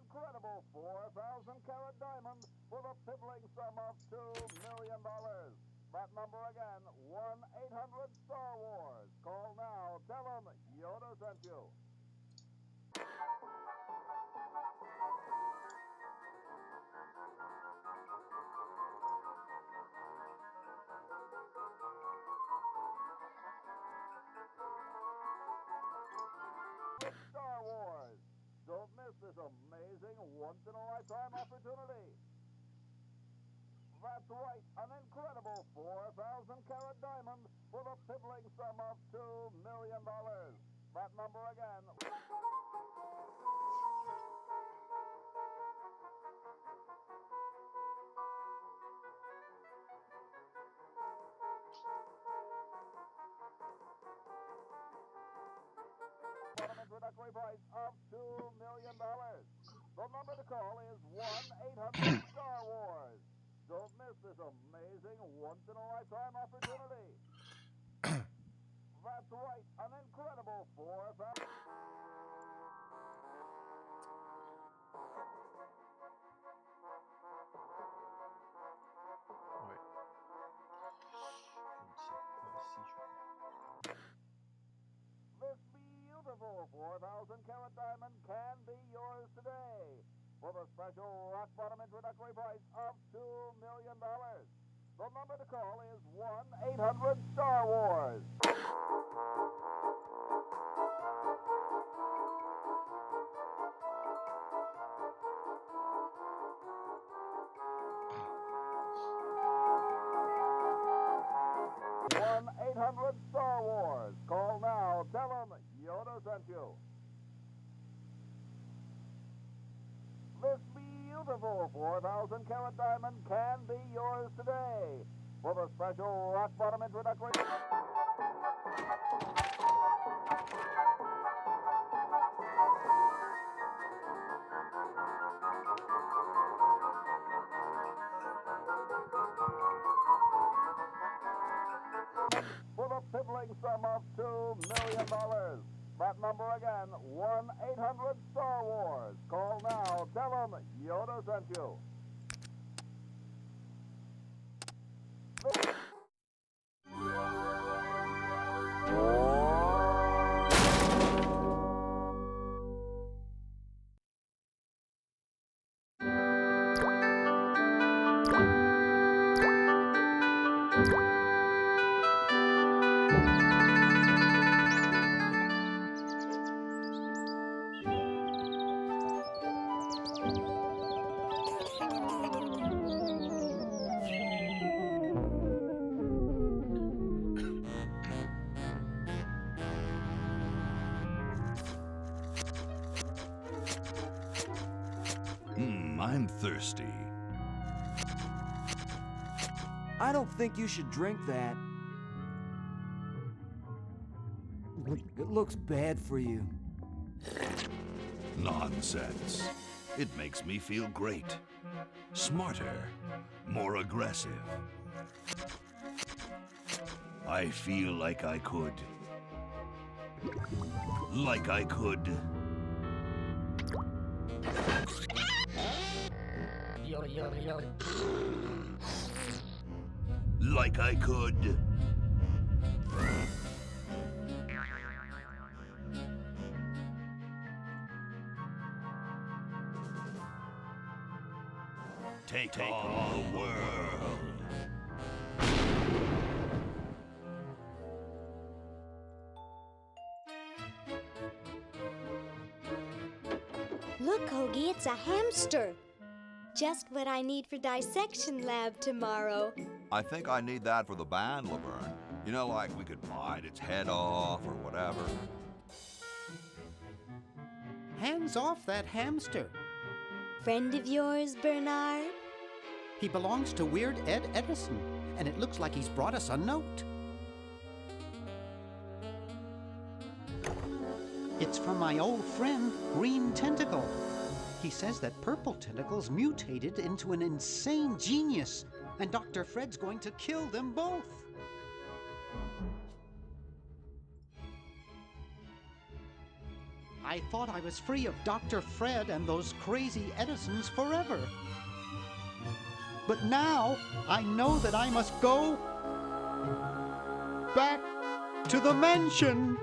incredible 4,000-carat diamond for the piddling sum of $2 million. That number again, 1-800-STAR-WARS. Call now. Tell them Yoda sent you. Star Wars. Don't miss this amazing once-in-a-lifetime opportunity. That's right, an incredible 4,000-carat diamond for the piddling sum of $2 million. That number again. Introductory price of $2 million. The number to call is 1-800-STAR-WARS. Don't miss this amazing once-in-a-lifetime opportunity. That's right, an incredible 4,000. This beautiful 4,000-carat diamond can be yours today for the special rock-bottom introductory price of $2 million. The number to call is 1-800-STAR-WARS. $1-800-STAR-WARS. Call now. Tell them Yoda sent you. This beautiful 4,000-carat diamond can be yours today for the special rock-bottom introductory. For the piddling sum of $2 million. That number again, 1-800-STAR-WARS. Call now. Tell them Yoda sent you. I'm thirsty. I don't think you should drink that. It looks bad for you. Nonsense. It makes me feel great. Smarter. More aggressive. I feel like I could. Like I could. Like I could. Take on the world. Look, Hoagie, it's a hamster. Just what I need for dissection lab tomorrow. I think I need that for the band, Laverne. You know, like we could bite its head off or whatever. Hands off that hamster. Friend of yours, Bernard? He belongs to Weird Ed Edison, and it looks like he's brought us a note. It's from my old friend, Green Tentacle. He says that Purple Tentacle's mutated into an insane genius, and Dr. Fred's going to kill them both. I thought I was free of Dr. Fred and those crazy Edisons forever. But now I know that I must go back to the mansion.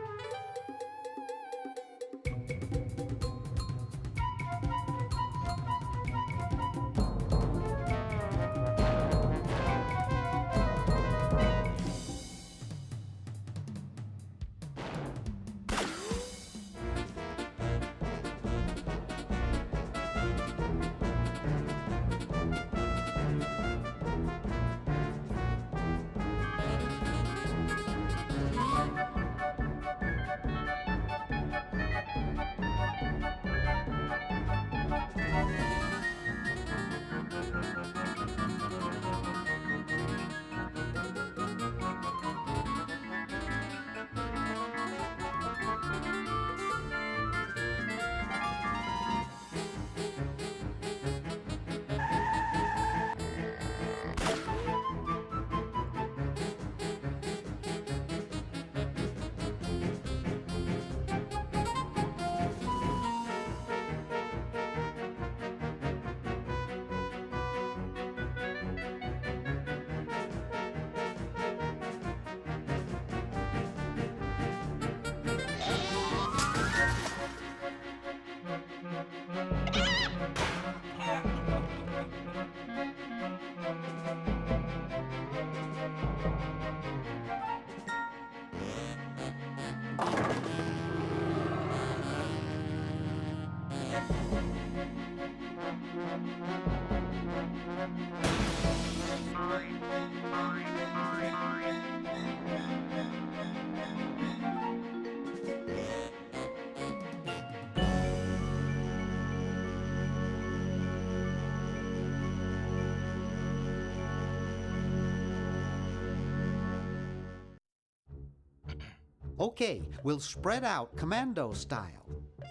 Okay, we'll spread out commando style.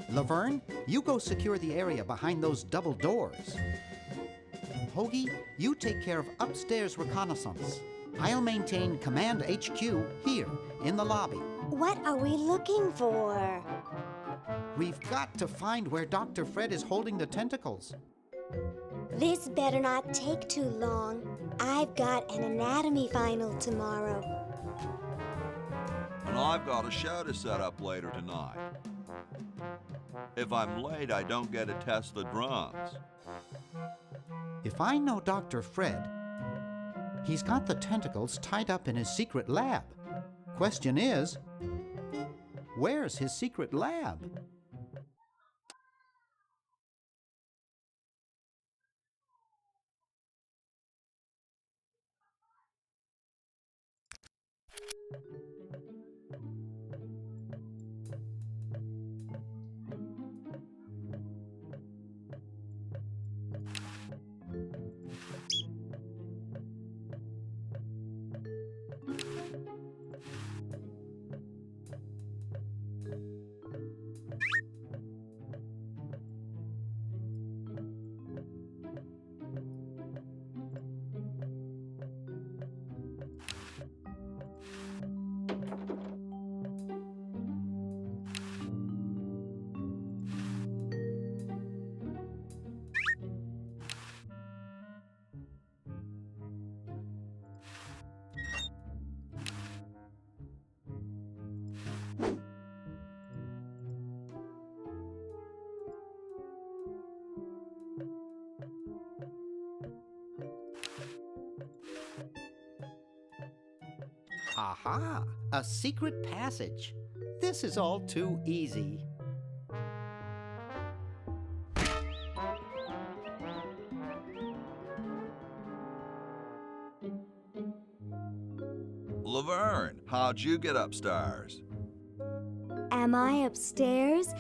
Laverne, you go secure the area behind those double doors. Hoagie, you take care of upstairs reconnaissance. I'll maintain Command HQ here, in the lobby. What are we looking for? We've got to find where Dr. Fred is holding the tentacles. This better not take too long. I've got an anatomy final tomorrow. And I've got a show to set up later tonight. If I'm late, I don't get to test the drums. If I know Dr. Fred, he's got the tentacles tied up in his secret lab. Question is, where's his secret lab? Aha! A secret passage. This is all too easy. Laverne, how'd you get upstairs? Am I upstairs?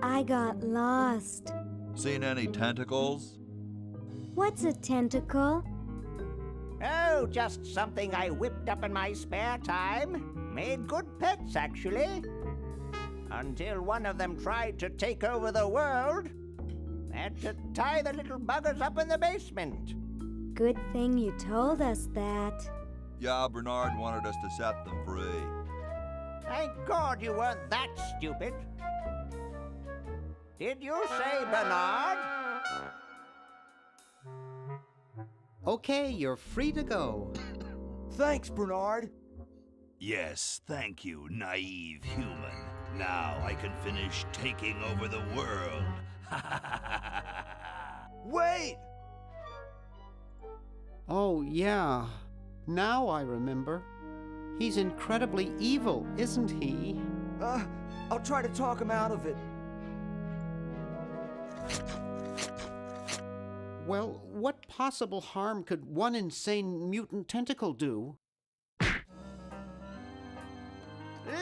I got lost. Seen any tentacles? What's a tentacle? Oh, just something I whipped up in my spare time. Made good pets, actually. Until one of them tried to take over the world. Had to tie the little buggers up in the basement. Good thing you told us that. Yeah, Bernard wanted us to set them free. Thank God you weren't that stupid. Did you say Bernard? Okay, you're free to go. Thanks, Bernard. Yes, thank you, naive human. Now I can finish taking over the world. Wait! Oh, yeah. Now I remember. He's incredibly evil, isn't he? I'll try to talk him out of it. Well, what possible harm could one insane mutant tentacle do?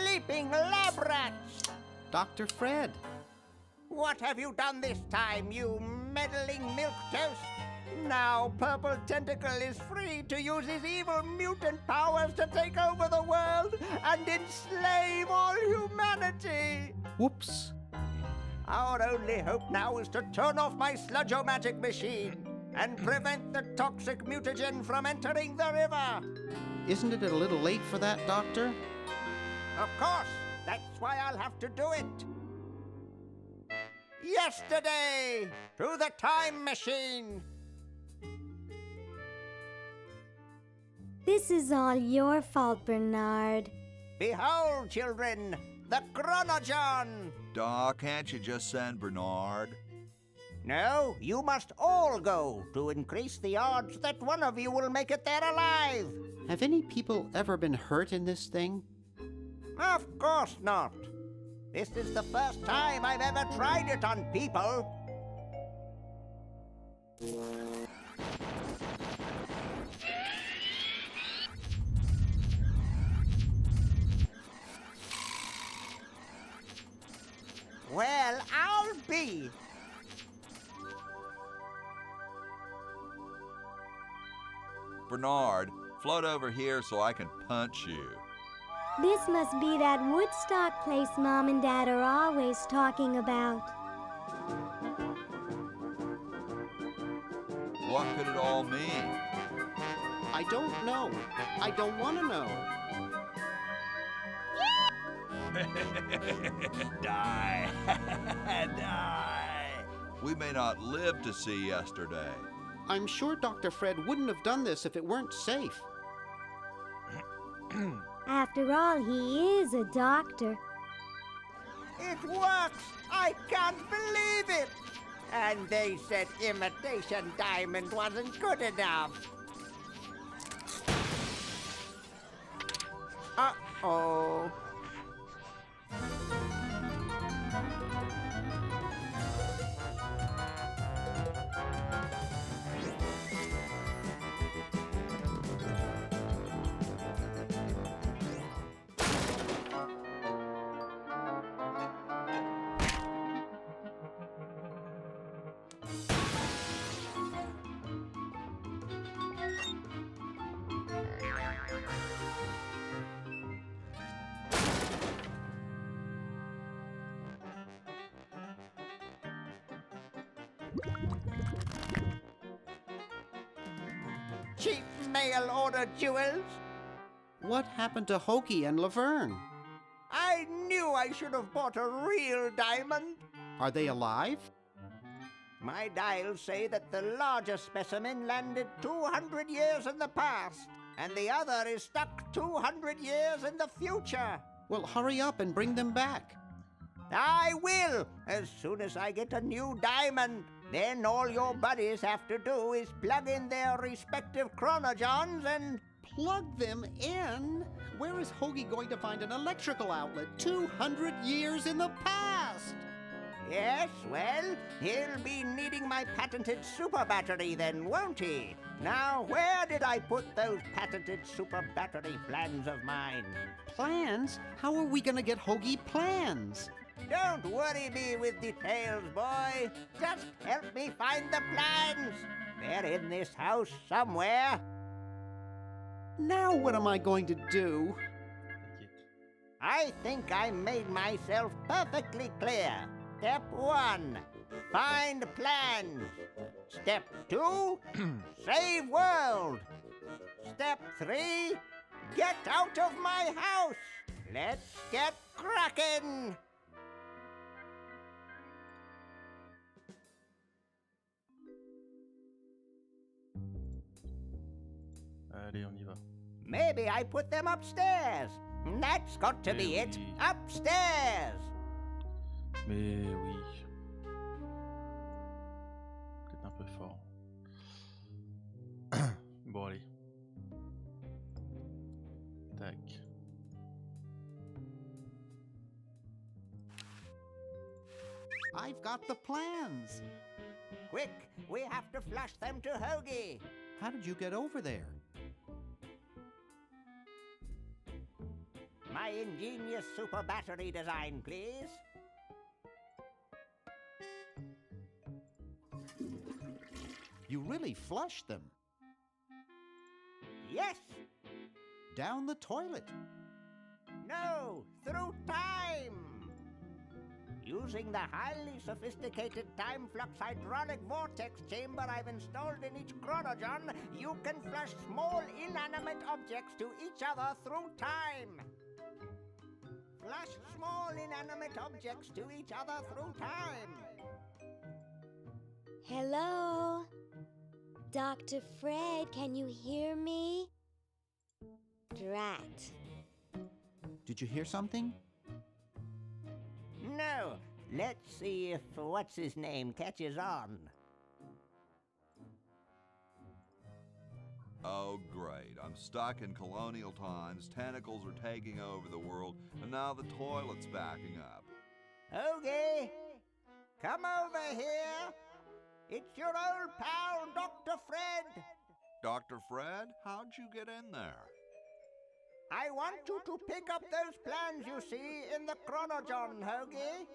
Leaping lab rats! Dr. Fred. What have you done this time, you meddling milquetoast? Now Purple Tentacle is free to use his evil mutant powers to take over the world and enslave all humanity! Whoops. Our only hope now is to turn off my sludge-o-magic machine and prevent the toxic mutagen from entering the river. Isn't it a little late for that, Doctor? Of course, that's why I'll have to do it. Yesterday, to the time machine. This is all your fault, Bernard. Behold, children, the Chronogon. Doc, can't you just send Bernard? No, you must all go to increase the odds that one of you will make it there alive. Have any people ever been hurt in this thing? Of course not. This is the first time I've ever tried it on people. Well, I'll be. Bernard, float over here so I can punch you. This must be that Woodstock place Mom and Dad are always talking about. What could it all mean? I don't know. I don't want to know. Die. Die. We may not live to see yesterday. I'm sure Dr. Fred wouldn't have done this if it weren't safe. After all, he is a doctor. It works! I can't believe it! And they said imitation diamond wasn't good enough. Uh-oh. Cheap mail order jewels. What happened to Hoagie and Laverne? I knew I should have bought a real diamond. Are they alive? My dials say that the larger specimen landed 200 years in the past, and the other is stuck 200 years in the future. Well, hurry up and bring them back. I will, as soon as I get a new diamond. Then all your buddies have to do is plug in their respective chronogons and... Plug them in? Where is Hoagie going to find an electrical outlet 200 years in the past? Yes, well, he'll be needing my patented super battery then, won't he? Now, where did I put those patented super battery plans of mine? Plans? How are we going to get Hoagie plans? Don't worry me with details, boy. Just help me find the plans. They're in this house somewhere. Now what am I going to do? I think I made myself perfectly clear. Step 1, find plans. Step 2, save world. Step 3, get out of my house. Let's get cracking. Allez, on y va. Maybe I put them upstairs. That's got to be it. Oui. Upstairs. Mais oui. Peut-être un peu fort. Bon, allez. Tac. I've got the plans. Quick, we have to flush them to Hoagie. How did you get over there? My ingenious super battery design, please. You really flushed them. Yes. Down the toilet. No, through time. Using the highly sophisticated time flux hydraulic vortex chamber I've installed in each chronogen, you can flush small inanimate objects to each other through time. Flush small inanimate objects to each other through time. Hello? Dr. Fred, can you hear me? Drat. Did you hear something? No. Let's see if what's-his-name catches on. Oh, great. I'm stuck in colonial times, tentacles are taking over the world, and now the toilet's backing up. Hoagie, come over here. It's your old pal, Dr. Fred. Dr. Fred, how'd you get in there? I want you to pick up those plans you see in the chronogen, Hoagie.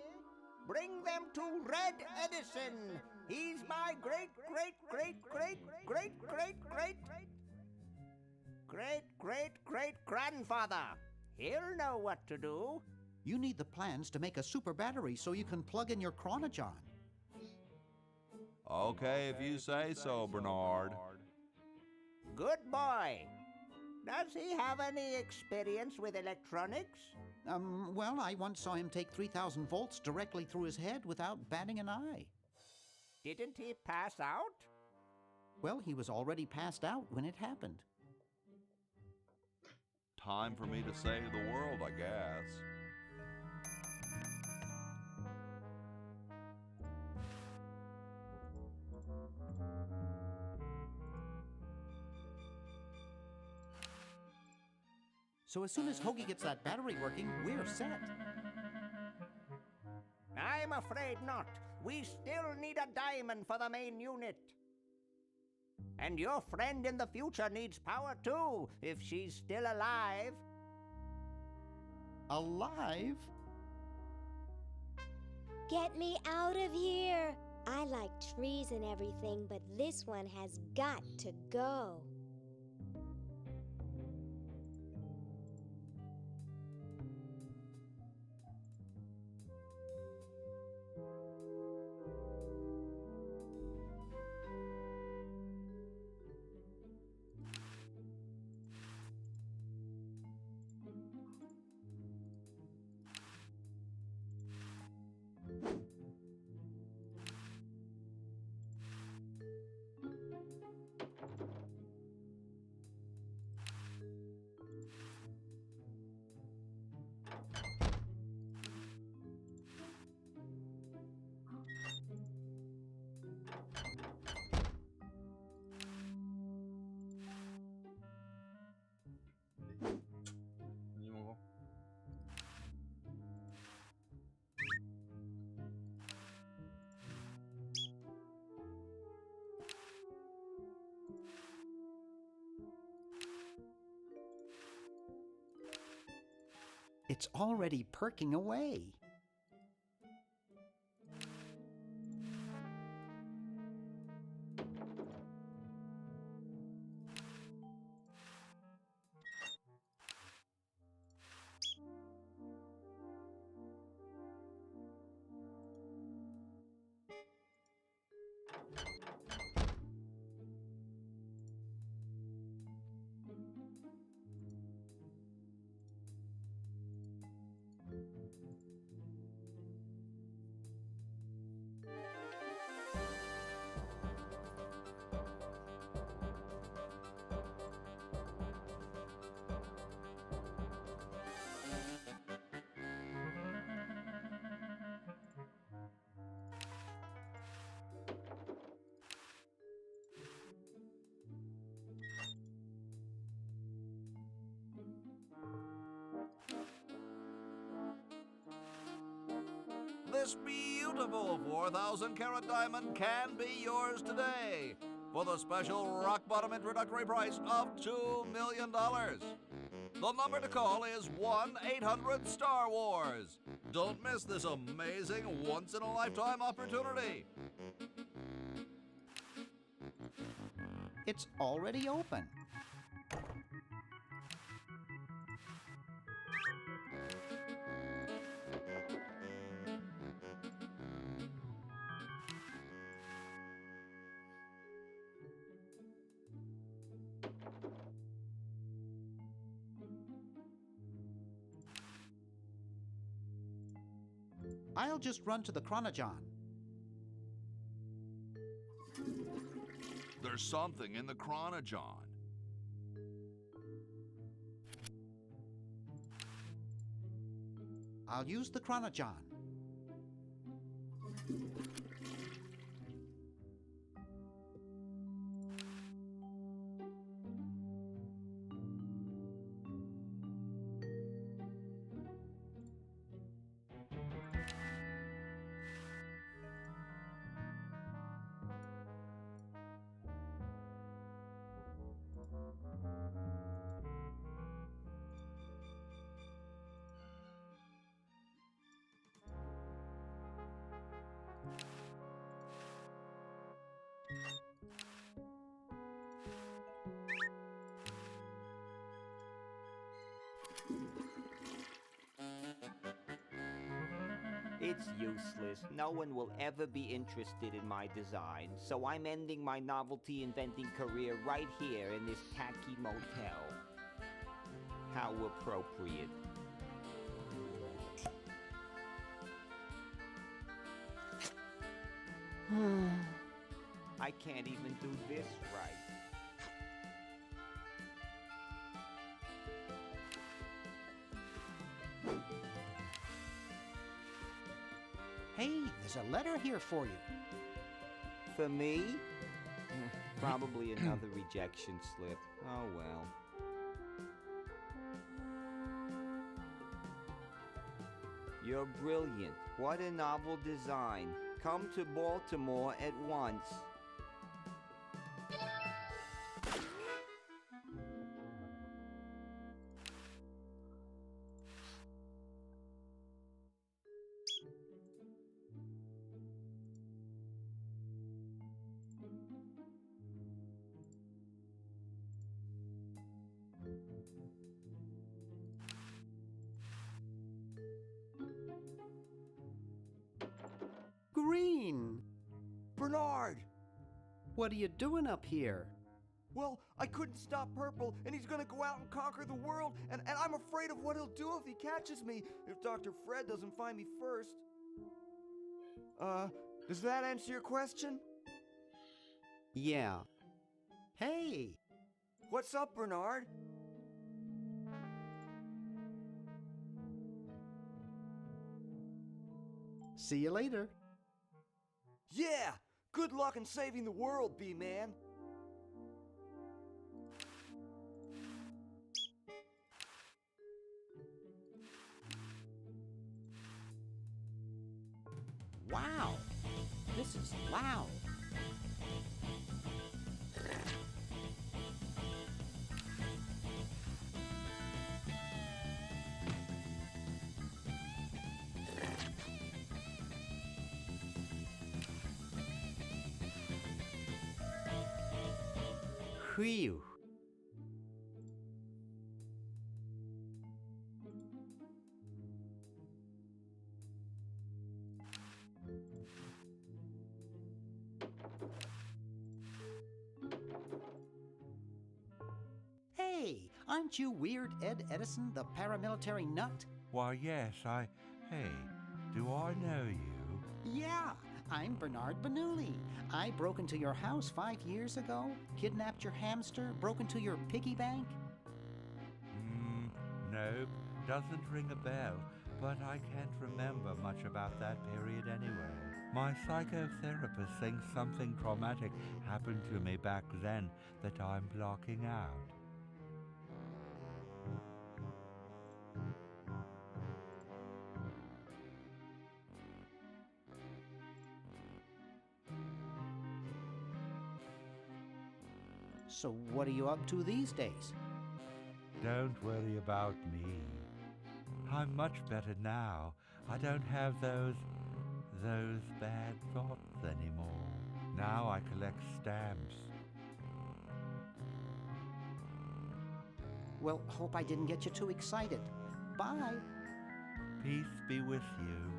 Bring them to Red Edison. He's my great-great-great-great-great-great-great-great-grandfather. He'll know what to do. You need the plans to make a super battery so you can plug in your chronogen. Okay, if you say so, Bernard. Good boy. Does he have any experience with electronics? Well, I once saw him take 3,000 volts directly through his head without batting an eye. Didn't he pass out? Well, he was already passed out when it happened. Time for me to save the world, I guess. So as soon as Hoagie gets that battery working, we're set. I'm afraid not. We still need a diamond for the main unit. And your friend in the future needs power too, if she's still alive. Alive? Get me out of here. I like trees and everything, but this one has got to go. Vas-y, mon grand. It's already perking away. This beautiful 4,000-carat diamond can be yours today for the special rock-bottom introductory price of $2 million. The number to call is 1-800-STAR-WARS. Don't miss this amazing once-in-a-lifetime opportunity. It's already open. I'll just run to the Chronogon. There's something in the Chronogon. I'll use the Chronogon. It's useless. No one will ever be interested in my design, so I'm ending my novelty inventing career right here in this tacky motel. How appropriate. I can't even do this right. Hey, there's a letter here for you. For me? Probably another rejection slip. Oh well. You're brilliant. What a novel design. Come to Baltimore at once. Green! Bernard! What are you doing up here? Well, I couldn't stop Purple, and he's gonna go out and conquer the world, and I'm afraid of what he'll do if he catches me, if Dr. Fred doesn't find me first. Does that answer your question? Yeah. Hey! What's up, Bernard? See you later. Yeah! Good luck in saving the world, B-Man. Wow! This is loud. Whew. Hey, aren't you Weird Ed Edison, the paramilitary nut? Why, yes, Hey, do I know you? Yeah, I'm Bernard Bernoulli. I broke into your house 5 years ago, kidnapped your hamster, broke into your piggy bank. Nope, doesn't ring a bell, but I can't remember much about that period anyway. My psychotherapist thinks something traumatic happened to me back then that I'm blocking out. So what are you up to these days? Don't worry about me. I'm much better now. I don't have those bad thoughts anymore. Now I collect stamps. Well, hope I didn't get you too excited. Bye. Peace be with you.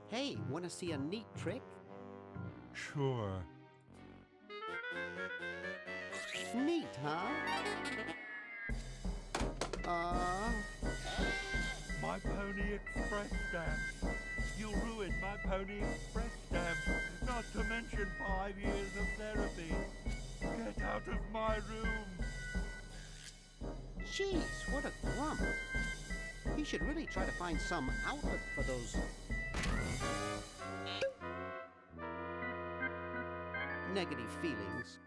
Hey, want to see a neat trick? Sure. Neat, huh? My Pony Express stamps. You ruined my Pony Express stamps, not to mention 5 years of therapy. Get out of my room. Jeez, what a grump. He should really try to find some outlet for those negative feelings.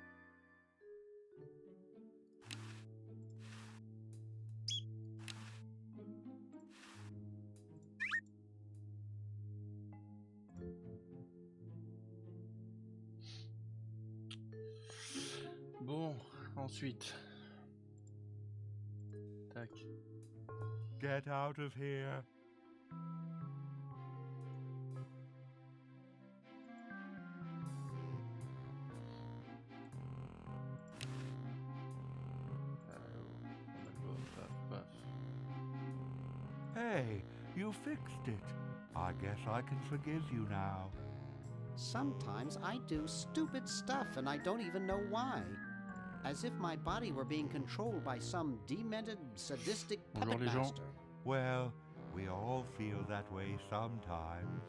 Bon, ensuite. Tac. Get out of here. Hey, you fixed it. I guess I can forgive you now. Sometimes I do stupid stuff and I don't even know why. As if my body were being controlled by some demented, sadistic Bonjour, puppet les gens. master. Well, we all feel that way sometimes.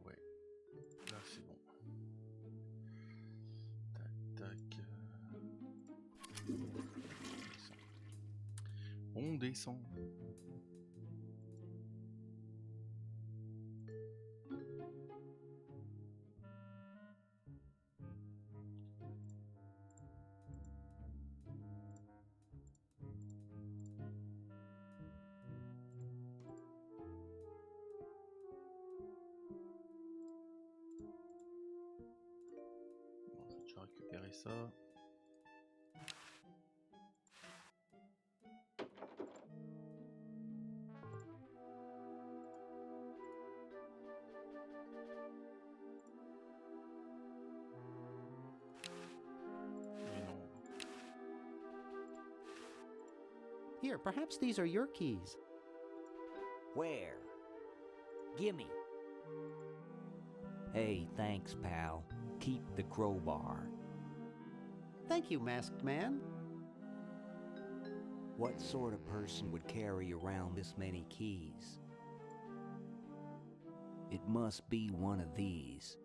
Ouais. Là, c'est bon. Tac, tac. On descend. Bon, je vais déjà récupérer ça. Mais non. Here, perhaps these are your keys. Where? Gimme. Hey, thanks, pal. Keep the crowbar. Thank you, masked man. What sort of person would carry around this many keys? It must be one of these.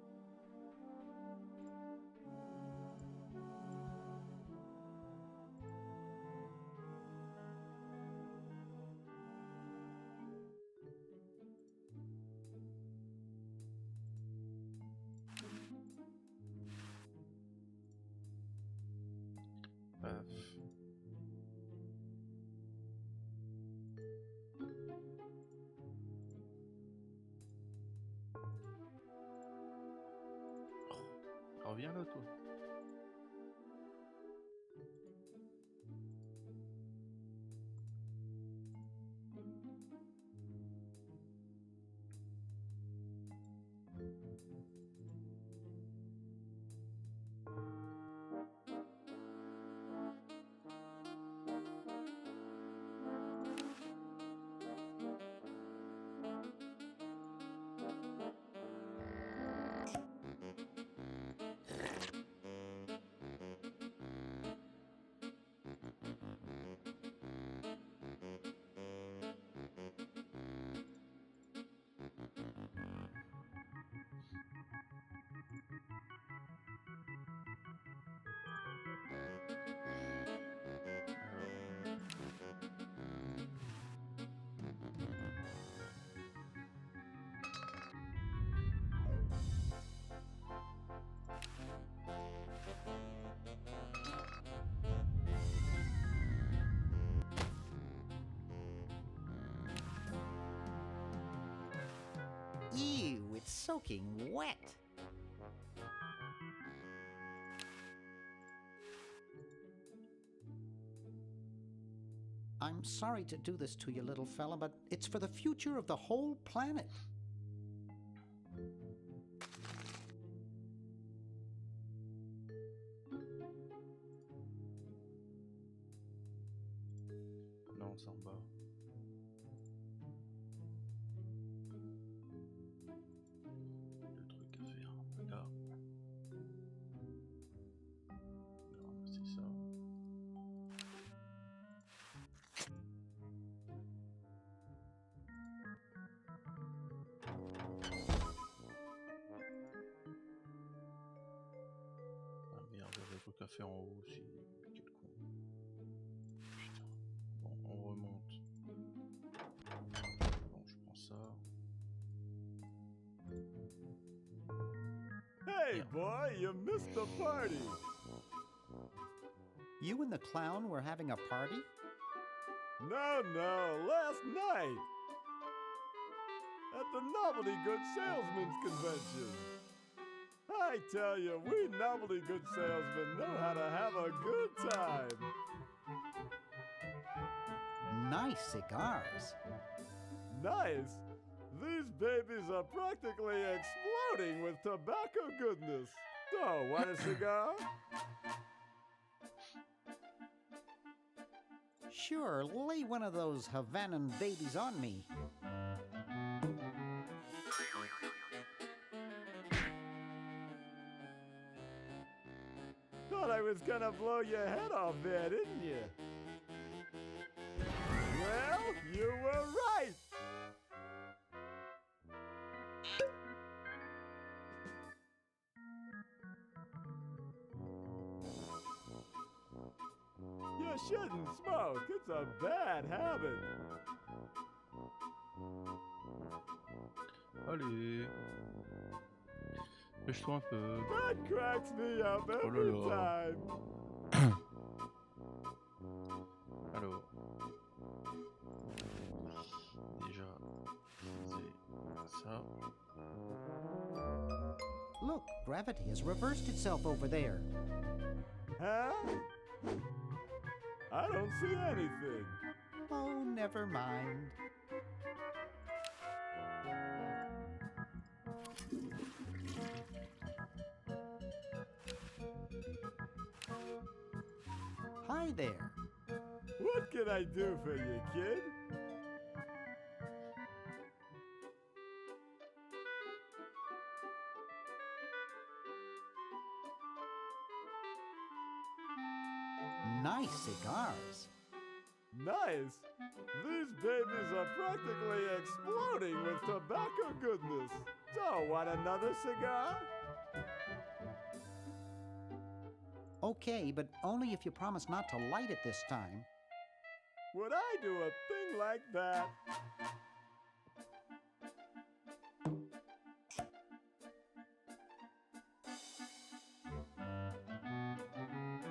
Paf. Oh, reviens là, toi. soaking wet. I'm sorry to do this to you, little fella, but it's for the future of the whole planet. Non, c'est en bas. Le truc à faire là. On va ramasser ça. Ah merde, il y avait le truc à faire en haut aussi. Quel con. Putain. Bon, on remonte. Bon, je prends ça. Hey, boy, you missed the party. You and the clown were having a party? No, last night. At the Novelty Good Salesman's Convention. I tell you, we novelty good salesmen know how to have a good time. Nice cigars. Nice. These babies are practically exploding with tobacco goodness. So, want a cigar? Sure, lay one of those Havanan babies on me. Thought I was gonna blow your head off there, didn't you? Well, you were right. You shouldn't smoke. It's a bad habit. Allez. Pêche-toi un peu. That cracks me up Oh every là là. time. Alors. Déjà, c'est ça. Look, gravity has reversed itself over there. Huh? I don't see anything. Oh, never mind. Hi there. What can I do for you, kid? Nice cigars. Nice. These babies are practically exploding with tobacco goodness. So, want another cigar? Okay, but only if you promise not to light it this time. Would I do a thing like that?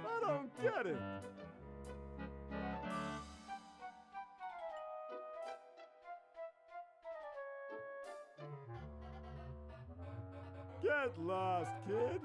I don't get it. Get lost, kid.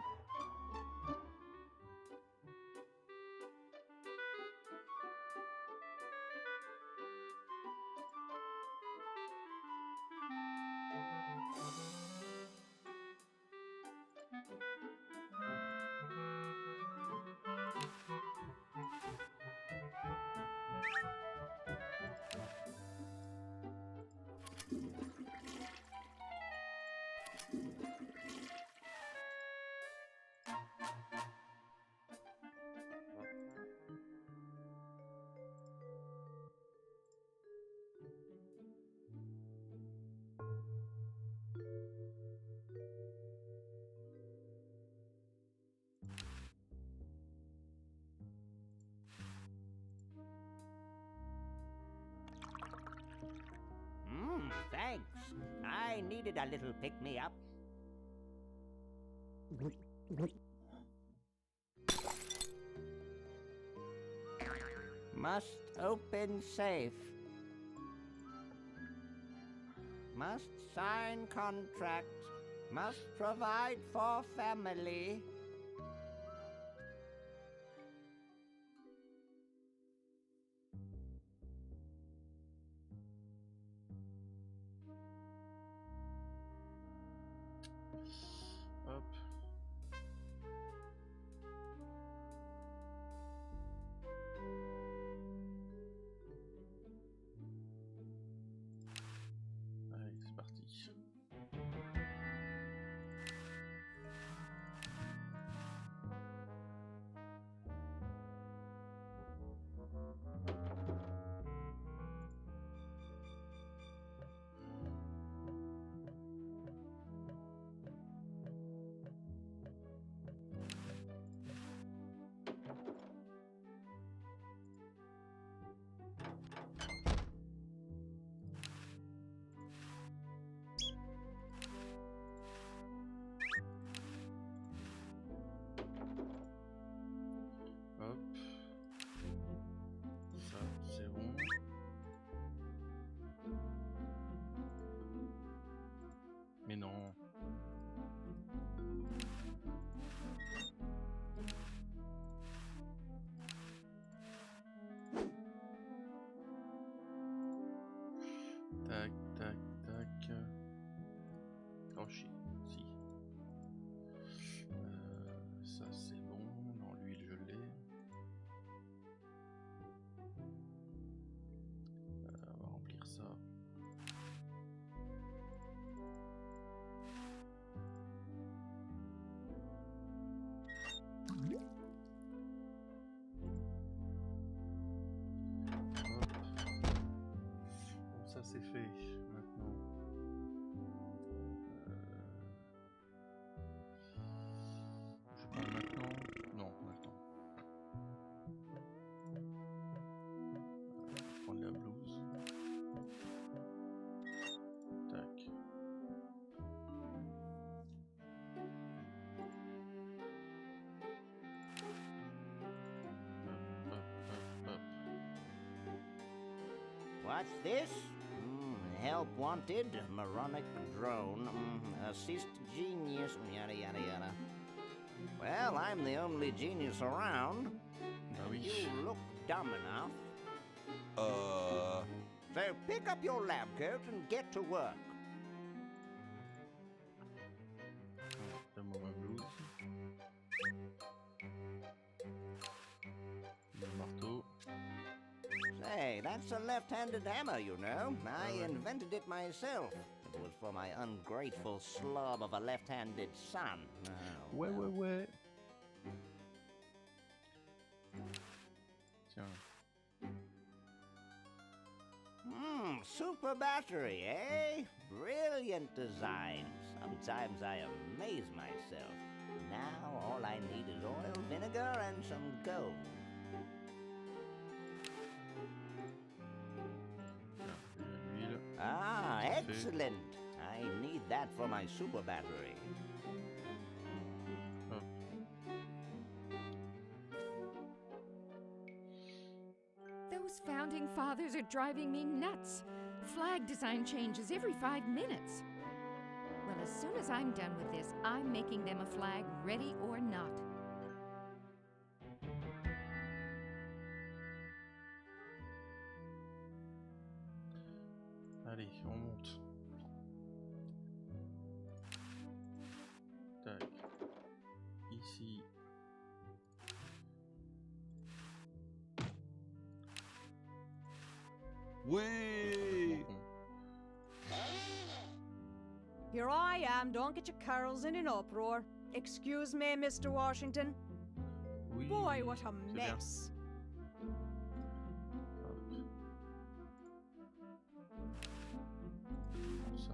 Thanks. I needed a little pick-me-up. Must open safe. Must sign contract. Must provide for family. Hop. Allez, c'est parti. Hop. Ça, c'est bon. Mais non. Tac, tac, tac. Oh shit, si. Ça c'est bon. Non, l'huile je l'ai. On va remplir ça. Hop. Bon, ça c'est fait. Maintenant. Je prends maintenant. Non, maintenant. Prendre la blouse. Tac. Hop, hop, hop. What's this? Help wanted, moronic drone, assist genius, yada yada yada. Well, I'm the only genius around. Bah oui. You look dumb enough. So pick up your lab coat and get to work. Donne-moi ma blouse. Le marteau. Say, that's a left-handed hammer, you know. I invented it myself. It was for my ungrateful slob of a left-handed son. Oh, Ouais, ouais, ouais. Tiens. Super battery, eh? Brilliant design. Sometimes I amaze myself. Now all I need is oil, vinegar, and some gold. Tiens, l'huile. Ah, Parfait. excellent. I need that for my super battery. Hop. Those founding fathers are driving me nuts. Flag design changes every 5 minutes. Well, as soon as I'm done with this, I'm making them a flag, ready or not. Allez, on monte. Tac. Ici. Whee! Here I am, don't get your carols in an uproar. Excuse me, Mr. Washington. Oui. Boy, what a c'est bien. mess. Hop. Ça.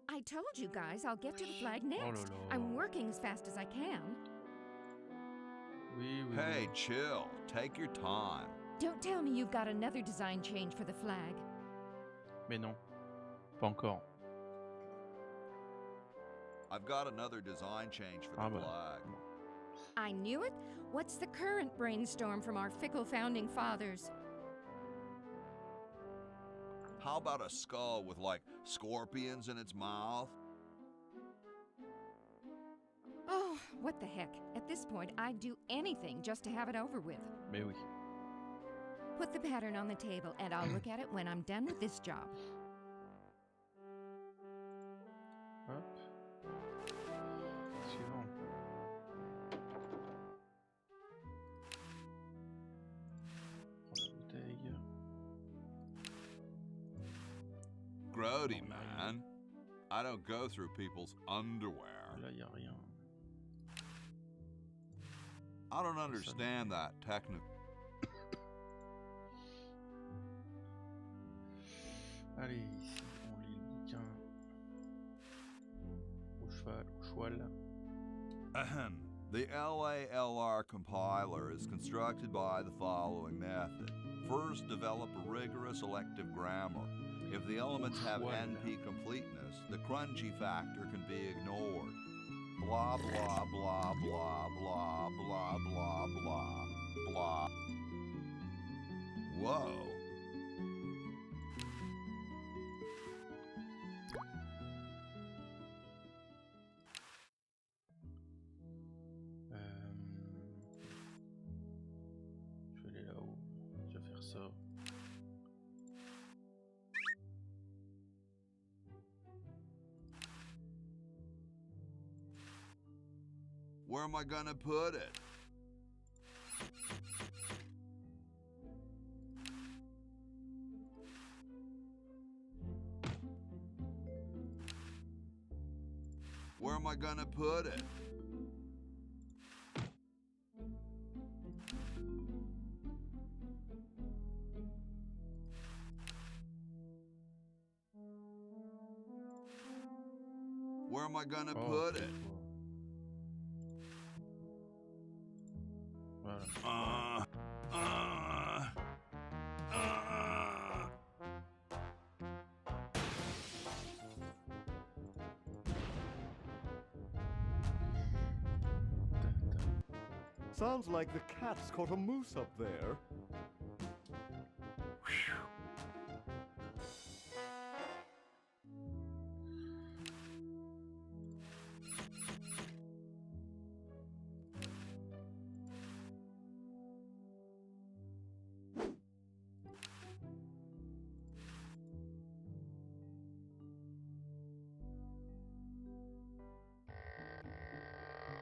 I told you guys I'll get to the flag next. Oh là là. I'm working as fast as I can. Oui, oui. Hey, chill. Take your time. Don't tell me you've got another design change for the flag. Mais non. Pas encore. I've got another design change for the Ah bah. flag. I knew it. What's the current brainstorm from our fickle founding fathers? How about a skull with, like, scorpions in its mouth? Oh, what the heck. At this point, I'd do anything just to have it over with. Mais oui. Put the pattern on the table, and I'll look at it when I'm done with this job. Hop. Suivant. Prends la bouteille. Grody, man. I don't go through people's underwear. Là, y a rien. I don't understand that technical. Allez, ici, on lit le bouquin. Au cheval. Ahem. The LALR compiler is constructed by the following method. First, develop a rigorous elective grammar. If the elements have NP completeness, the crunchy factor can be ignored. Blah, blah, blah, blah, blah, blah, blah, blah, blah. Whoa. Je vais aller là-haut. Je vais faire ça. Where am I gonna put it? Where am I gonna put it? Where am I gonna put it? Voilà. Sounds like the cat's caught a moose up there.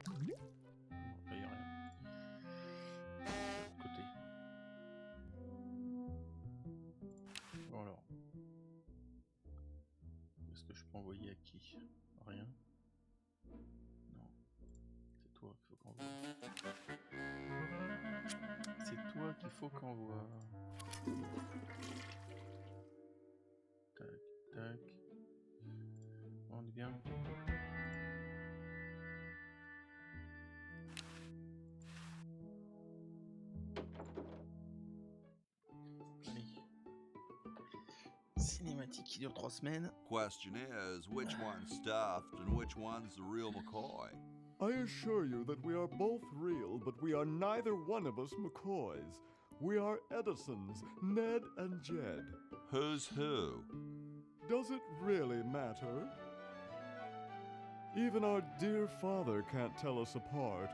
Là, y a rien. De côté. Bon alors. Est-ce que je peux envoyer à qui? Rien. Non. C'est toi qu'il faut qu'on voit. C'est toi qu'il faut qu'on voit. Tac, tac. On est bien. Cinématique qui dure 3 semaines. Question is, which one's stuffed and which one's the real McCoy? I assure you that we are both real, but we are neither one of us McCoys. We are Edisons, Ned and Jed. Who's who? Does it really matter? Even our dear father can't tell us apart.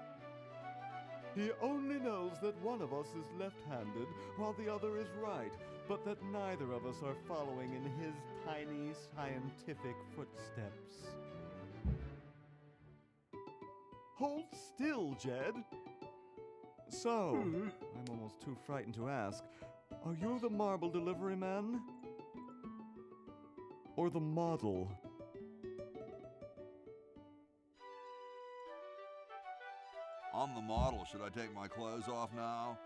He only knows that one of us is left-handed while the other is right, but that neither of us are following in his tiny scientific footsteps. Hold still, Jed. So, I'm almost too frightened to ask, are you the marble delivery man? Or the model? I'm the model. Should I take my clothes off now?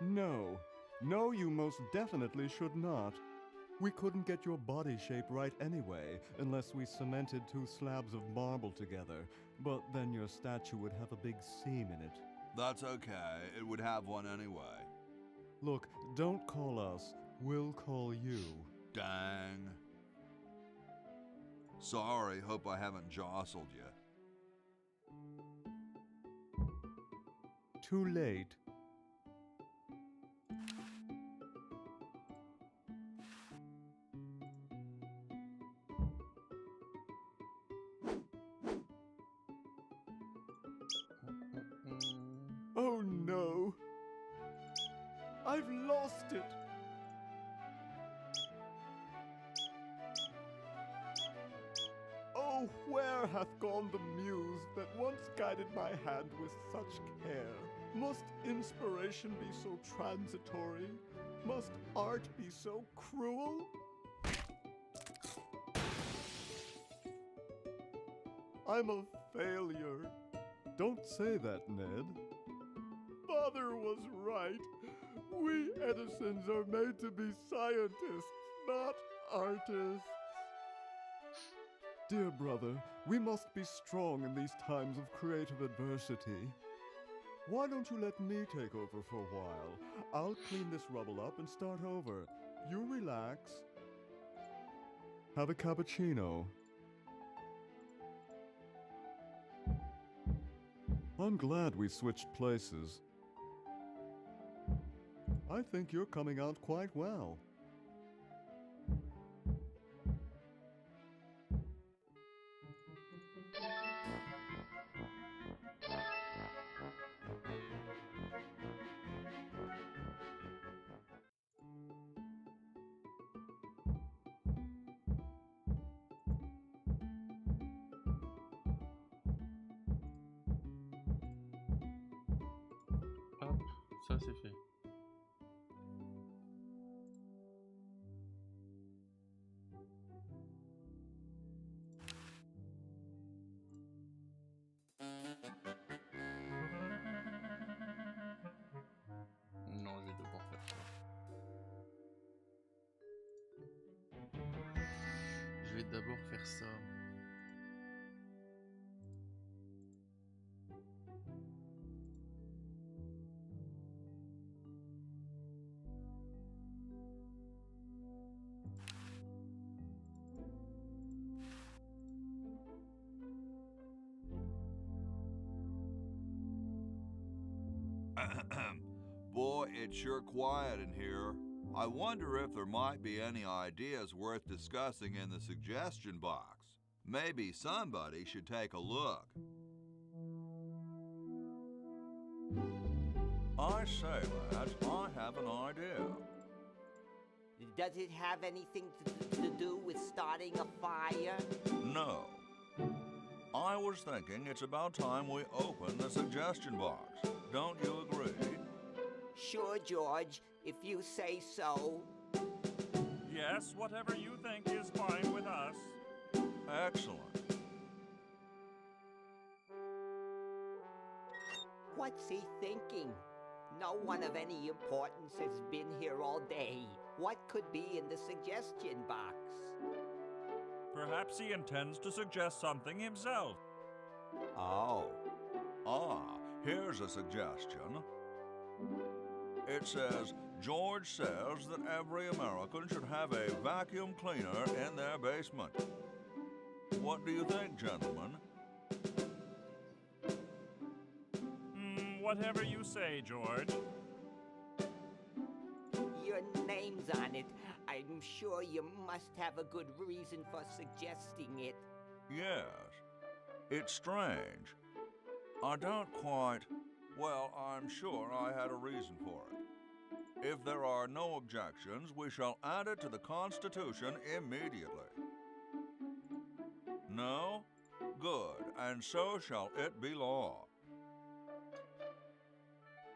No. No, you most definitely should not. We couldn't get your body shape right anyway, unless we cemented 2 slabs of marble together. But then your statue would have a big seam in it. That's okay. It would have one anyway. Look, don't call us. We'll call you. Dang. Sorry, hope I haven't jostled you. Too late. I've lost it! Oh, where hath gone the muse that once guided my hand with such care? Must inspiration be so transitory? Must art be so cruel? I'm a failure. Don't say that, Ned. Father was right. We Edisons are made to be scientists, not artists. Dear brother, we must be strong in these times of creative adversity. Why don't you let me take over for a while? I'll clean this rubble up and start over. You relax. Have a cappuccino. I'm glad we switched places. I think you're coming out quite well. Hop, ça c'est fait. Non, je vais devoir faire ça. Je vais d'abord faire ça. Boy, it's sure quiet in here. I wonder if there might be any ideas worth discussing in the suggestion box. Maybe somebody should take a look. I say, lads, I have an idea. Does it have anything to do with starting a fire? No. I was thinking it's about time we open the suggestion box. Don't you agree? Sure, George, if you say so. Yes, whatever you think is fine with us. Excellent. What's he thinking? No one of any importance has been here all day. What could be in the suggestion box? Perhaps he intends to suggest something himself. Oh. Here's a suggestion. It says, George says that every American should have a vacuum cleaner in their basement. What do you think, gentlemen? Whatever you say, George. Your name's on it. I'm sure you must have a good reason for suggesting it. Yes. It's strange. I don't quite... Well, I'm sure I had a reason for it. If there are no objections, we shall add it to the Constitution immediately. No? Good, and so shall it be law.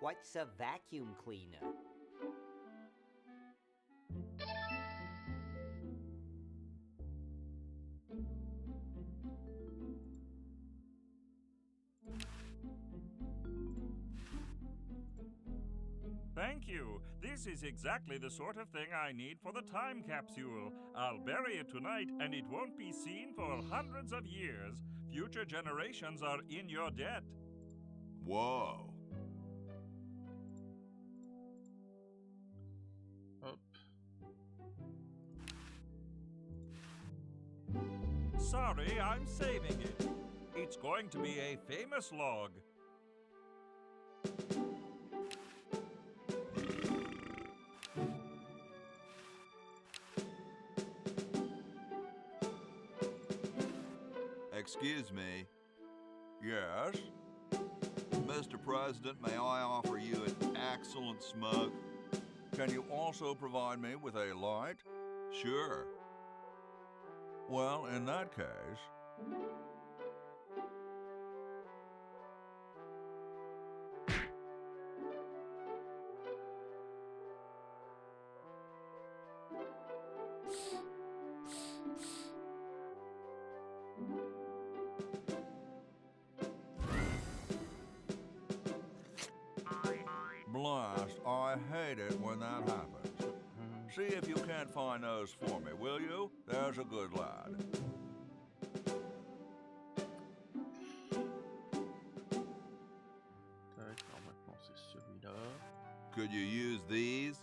What's a vacuum cleaner? Thank you. This is exactly the sort of thing I need for the time capsule. I'll bury it tonight, and it won't be seen for hundreds of years. Future generations are in your debt. Whoa. Hop. Sorry, I'm saving it. It's going to be a famous log. Excuse me. Yes? Mr. President, may I offer you an excellent smoke? Can you also provide me with a light? Sure. Well, in that case... Blast, I hate it when that happens. See if you can't find those for me, will you? There's a good lad. D'accord, maintenant c'est celui-là. Could you use these?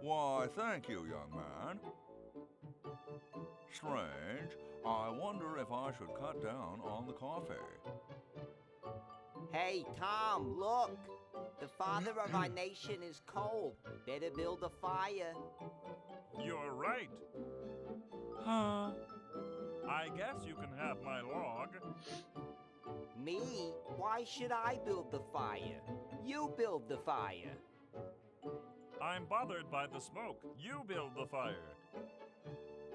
Why, thank you, young man. Strange. I wonder if I should cut down on the coffee. Hey, Tom, look! The father of our nation is cold. Better build a fire. You're right. Huh? I guess you can have my log. Me? Why should I build the fire? You build the fire. I'm bothered by the smoke. You build the fire.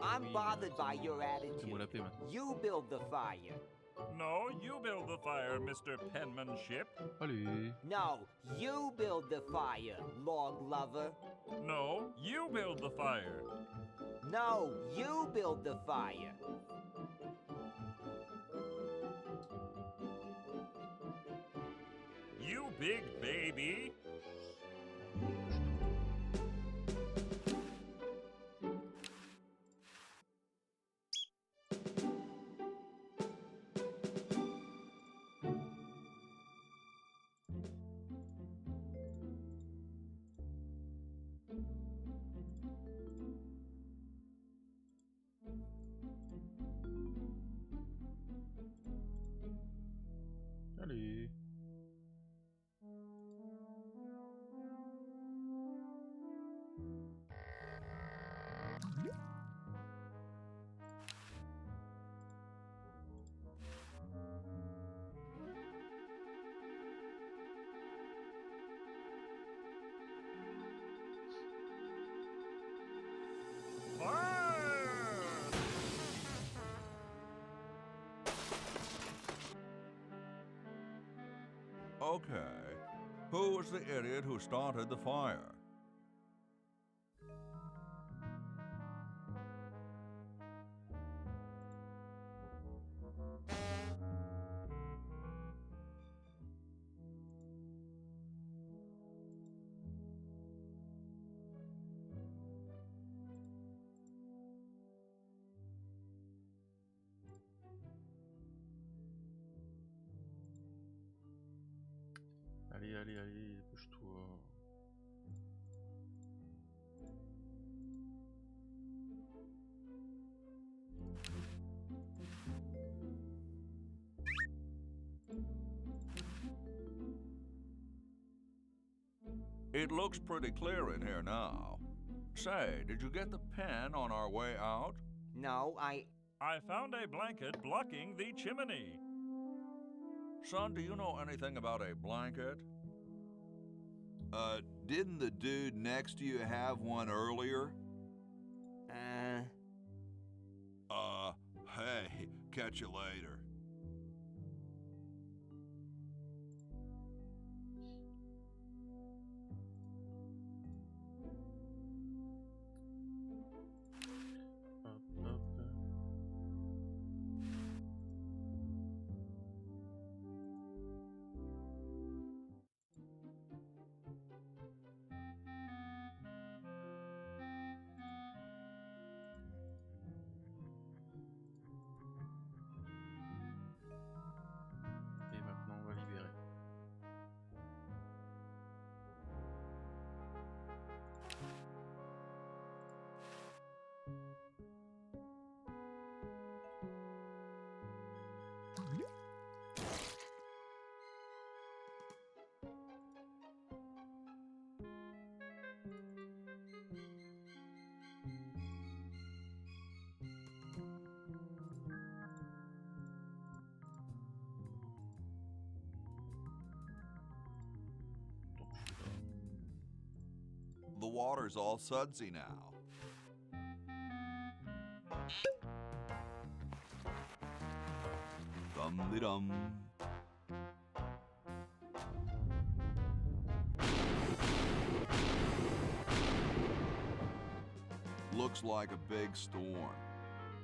I'm bothered by your attitude. You build the fire. No, you build the fire, Mr. Penmanship. Allez. No, you build the fire, log lover. No, you build the fire. No, you build the fire. You big baby. Allez. Okay. Who was the idiot who started the fire? Allez, allez, allez, bouge-toi. It looks pretty clear in here now. Say, did you get the pen on our way out? No, I found a blanket blocking the chimney. Son, do you know anything about a blanket? Didn't the dude next to you have one earlier? Hey, catch you later. water's all sudsy now. Dum-de-dum. Looks like a big storm.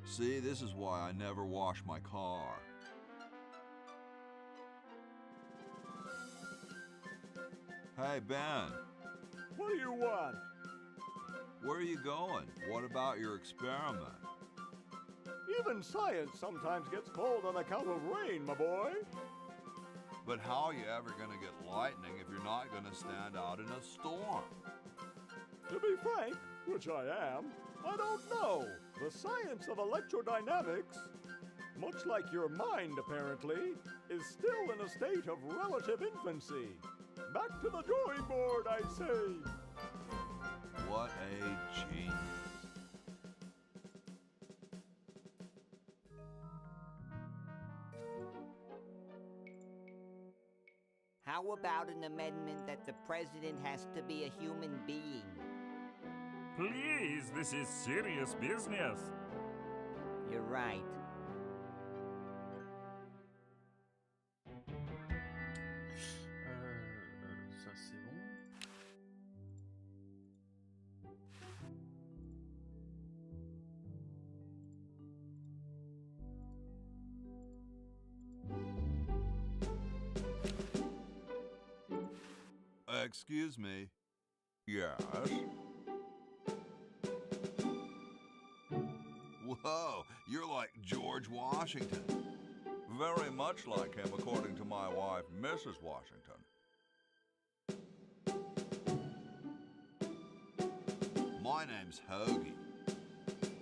See, this is why I never wash my car. Hey, Ben. What do you want? Where are you going? What about your experiment? Even science sometimes gets cold on account of rain, my boy. But how are you ever going to get lightning if you're not going to stand out in a storm? To be frank, which I am, I don't know. The science of electrodynamics, much like your mind apparently, is still in a state of relative infancy. Back to the drawing board, I say. What a genius. How about an amendment that the president has to be a human being? Please, this is serious business. You're right. Ça c'est bon. Excuse me. Yes? Whoa, you're like George Washington. Very much like him, according to my wife, Mrs. Washington. My name's Hoagie.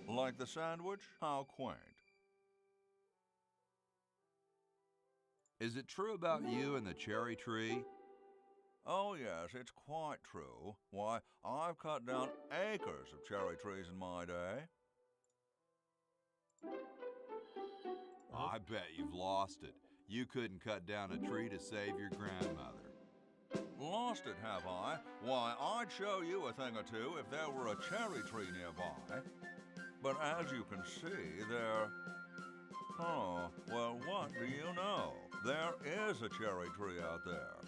Like the sandwich? How quaint. Is it true about you and the cherry tree? Oh, yes, it's quite true. Why, I've cut down acres of cherry trees in my day. I bet you've lost it. You couldn't cut down a tree to save your grandmother. Lost it, have I? Why, I'd show you a thing or two if there were a cherry tree nearby. But as you can see, there... Oh, well, what do you know? There is a cherry tree out there.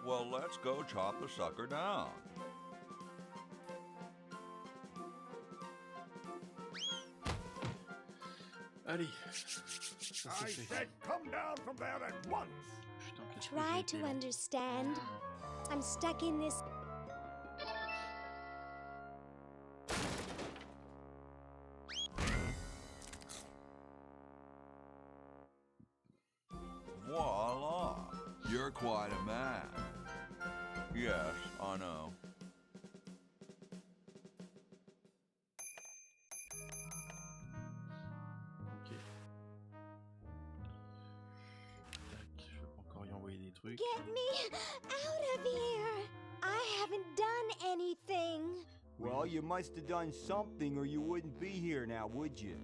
Well, let's go chop the sucker down. Allez. I said come down from there at once. Putain, qu'est-ce que Try j'ai été to lent. understand. I'm stuck in this. Voila! You're quite a man. Yes, I know. Ok. Tac, je peux encore y envoyer des trucs. Get me out of here! I haven't done anything. Well, you must have done something or you wouldn't be here now, would you?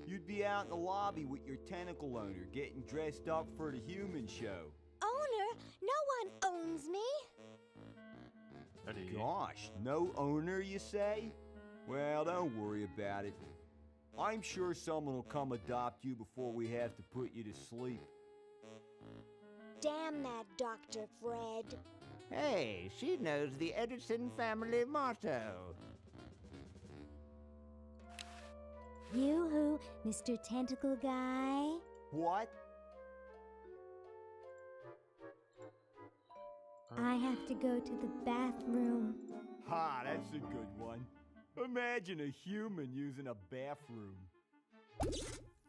You'd be out in the lobby with your tentacle owner getting dressed up for the human show. Owner? No one owns me. Allez. Gosh, no owner, you say? Well, don't worry about it. I'm sure someone will come adopt you before we have to put you to sleep. Damn that Dr. Fred. Hey, she knows the Edison family motto. Yoo-hoo, Mr. Tentacle Guy. What? I have to go to the bathroom. Ha, that's a good one. Imagine a human using a bathroom.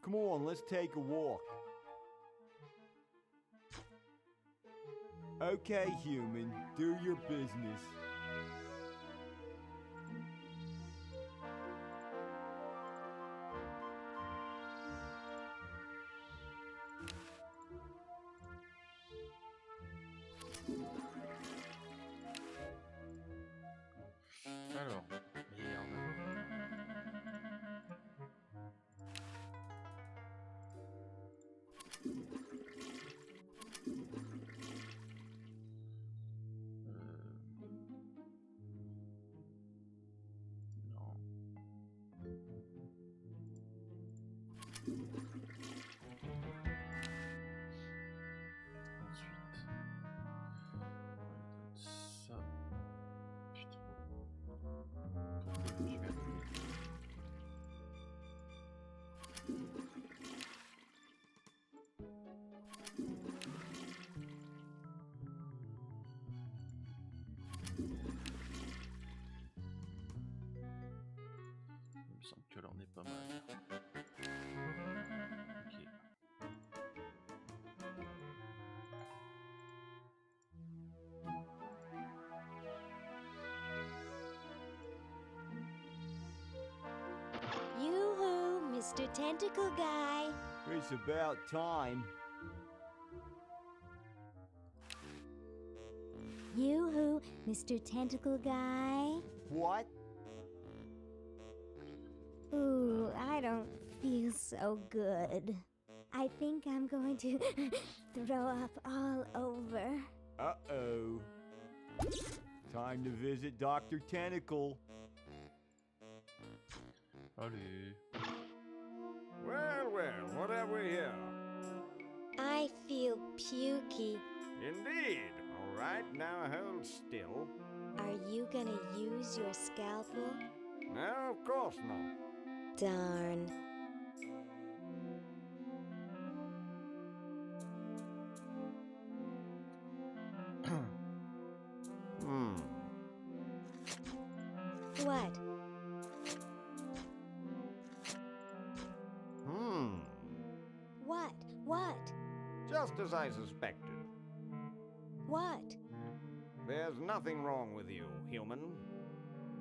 Come on, let's take a walk. Okay, human, do your business. Alors, merde. Ça. Putain. Pourquoi je vais attendre? Il me semble que là on est pas mal. Ok. Yoo-hoo, Mr. Tentacle Guy. It's about time. Yoo-hoo, Mr. Tentacle Guy. What? Ooh, I don't feel so good. I think I'm going to throw up all over. Uh-oh. Time to visit Dr. Tentacle. Allez. Well, well, what have we here? I feel pukey. Indeed. All right, now hold still. Are you gonna use your scalpel? No, of course not. Darn. What? What? What? Just as I suspected. What? There's nothing wrong with you, human.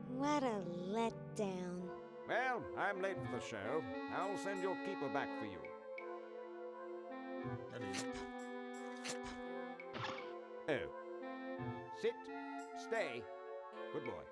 What a letdown. Well, I'm late for the show. I'll send your keeper back for you. Allez. Oh. Sit. Stay. Good boy.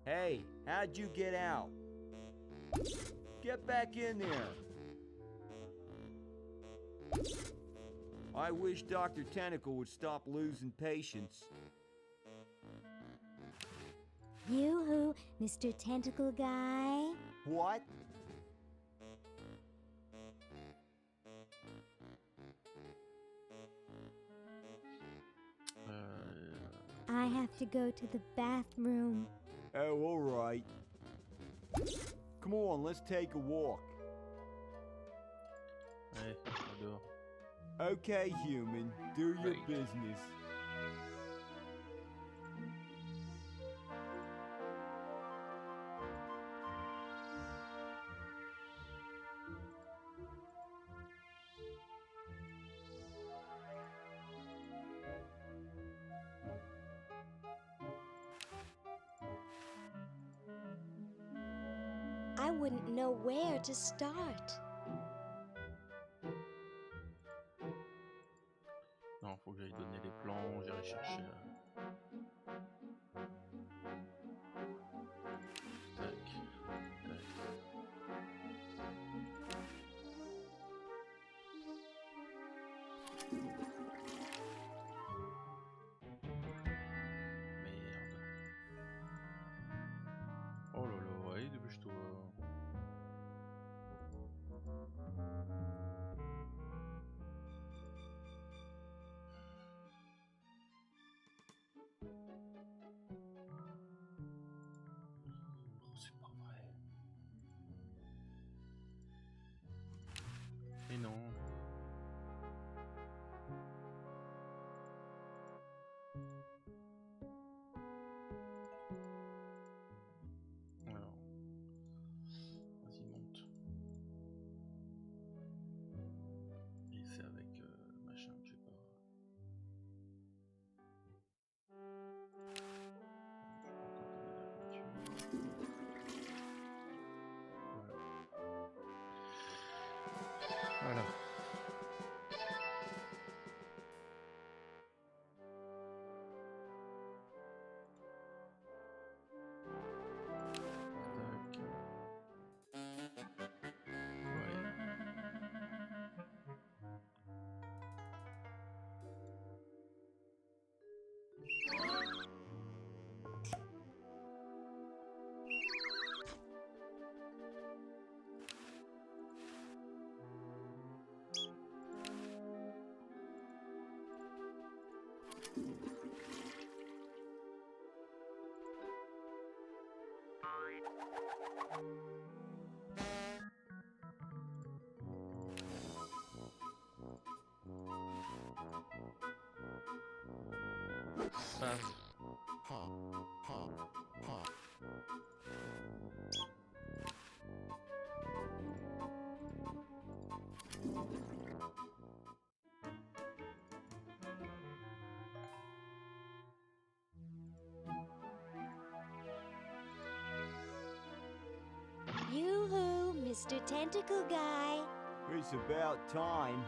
Hey, how'd you get out? Get back in there. I wish Dr. Tentacle would stop losing patience. Yoo-hoo, Mr. Tentacle Guy. What? I have to go to the bathroom. Oh, all right. Come on, let's take a walk. Allez, dehors. Okay, human, do your business. I wouldn't know where to start. Non, faut que j'aille donner les plans, j'irai chercher. Tac, tac. Merde. Oh là là, allez, dépêche-toi. Yoo-hoo, Mr. Tentacle Guy. It's about time.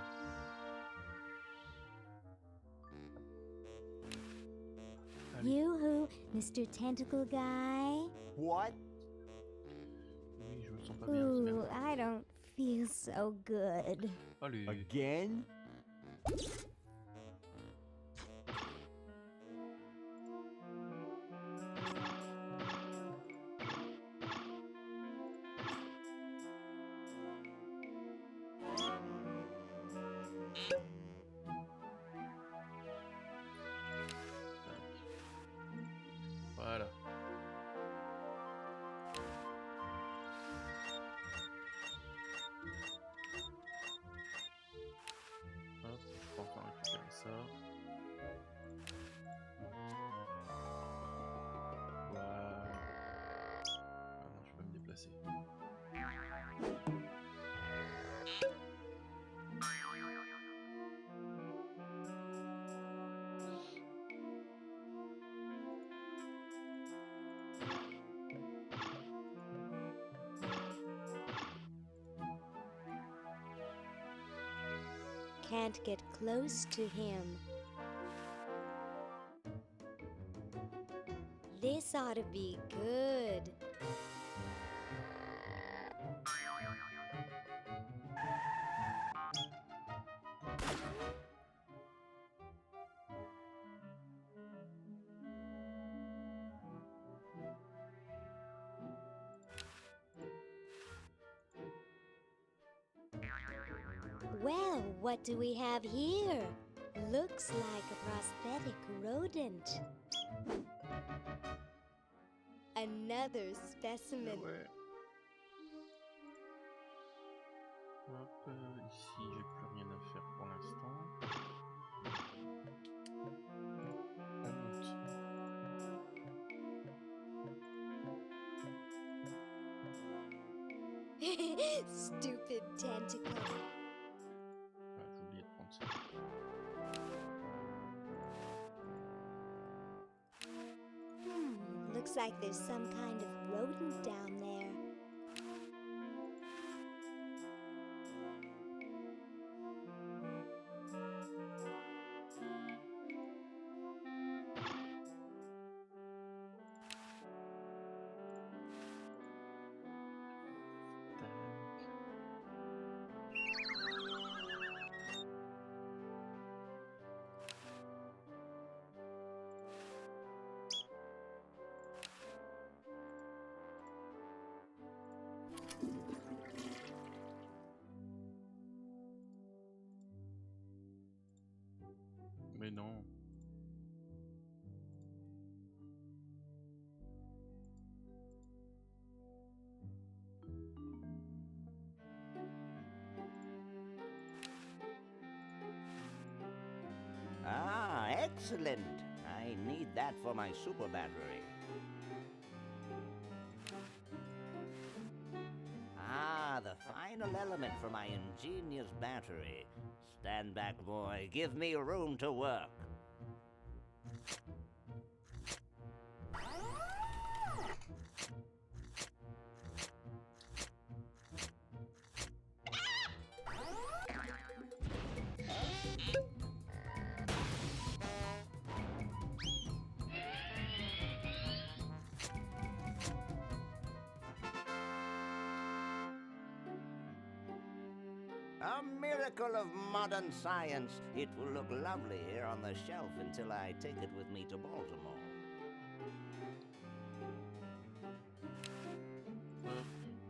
Yoo-hoo, Mr. Tentacle Guy. What? Oui, je me sens pas bien. Ooh, I don't feel so good. Allez. Again? Voilà. Hop, je peux enfin récupérer ça. Voilà. Ah non, je peux me déplacer. Can't get close to him. This ought to be good. Well, what do we have here? Looks like a prosthetic rodent. Another specimen. Ouais. Hop, ici j'ai plus rien à faire pour l'instant. On monte. Stupid tentacle. Ah, j'ai oublié de prendre ça. Looks like there's some kind of rodent down there. Mais non. Ah, excellent. I need that for my super battery. Ah, the final element for my ingenious battery. Stand back, boy. Give me room to work. A miracle of modern science. It will look lovely here on the shelf until I take it with me to Baltimore.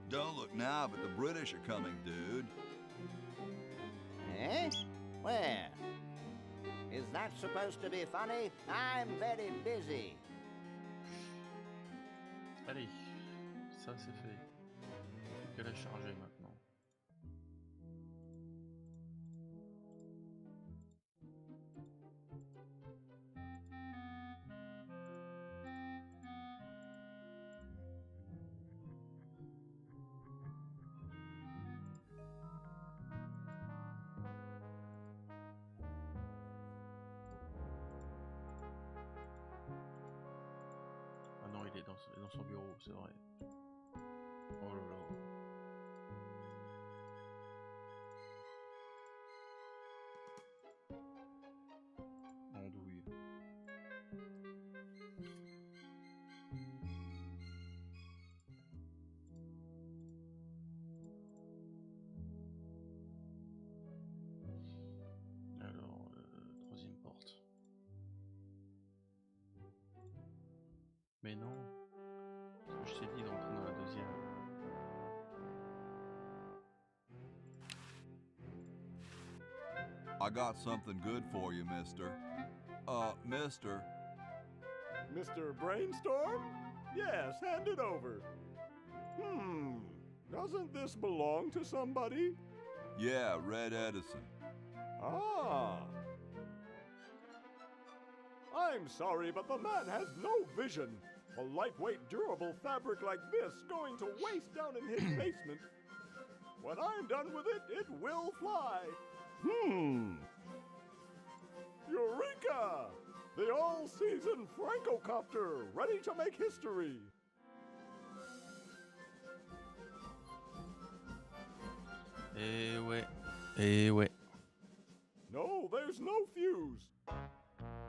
Don't look now, but the British are coming, dude. Eh? Where? Is That's supposed to be funny. I'm very busy. Allez, ça c'est fait. Plus qu'à la charger maintenant. Ah non, il est dans son bureau, c'est vrai. Oh là là. Andouille. Alors, troisième porte. Mais non, ce que je t'ai dit d'entrer dans la deuxième. I got something good for you, mister. Mister. Mr. Brainstorm? Yes, hand it over. Doesn't this belong to somebody? Yeah, Red Edison. Ah. I'm sorry, but the man has no vision. A lightweight, durable fabric like this going to waste down in his basement. When I'm done with it, it will fly. Eureka! The all-season Francocopter, ready to make history. Eh ouais, eh ouais. No, there's no fuse.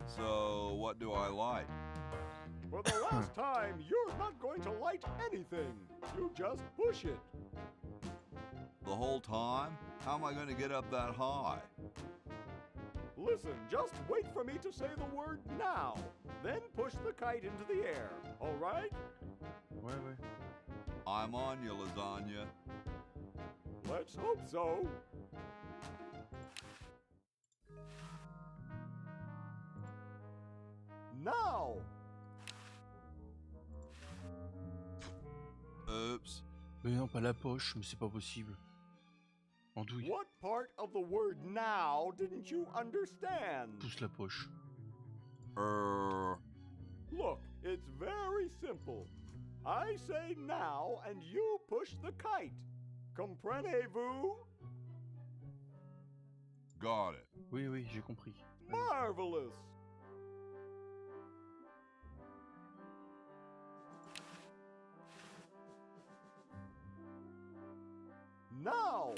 So, what do I light? For the last time, you're not going to light anything. You just push it. The whole time? How am I going to get up that high? Listen, just wait for me to say the word now. Then push the kite into the air, all right? Ouais, ouais. I'm on you, lasagna. Let's hope so. Now! Oops. Mais non, pas la poche, mais c'est pas possible. Andouille. What part of the word now didn't you understand? Pousse la poche. Look, it's very simple. I say now and you push the kite. Comprenez-vous? Got it. Oui, oui, j'ai compris. Marvelous! Now!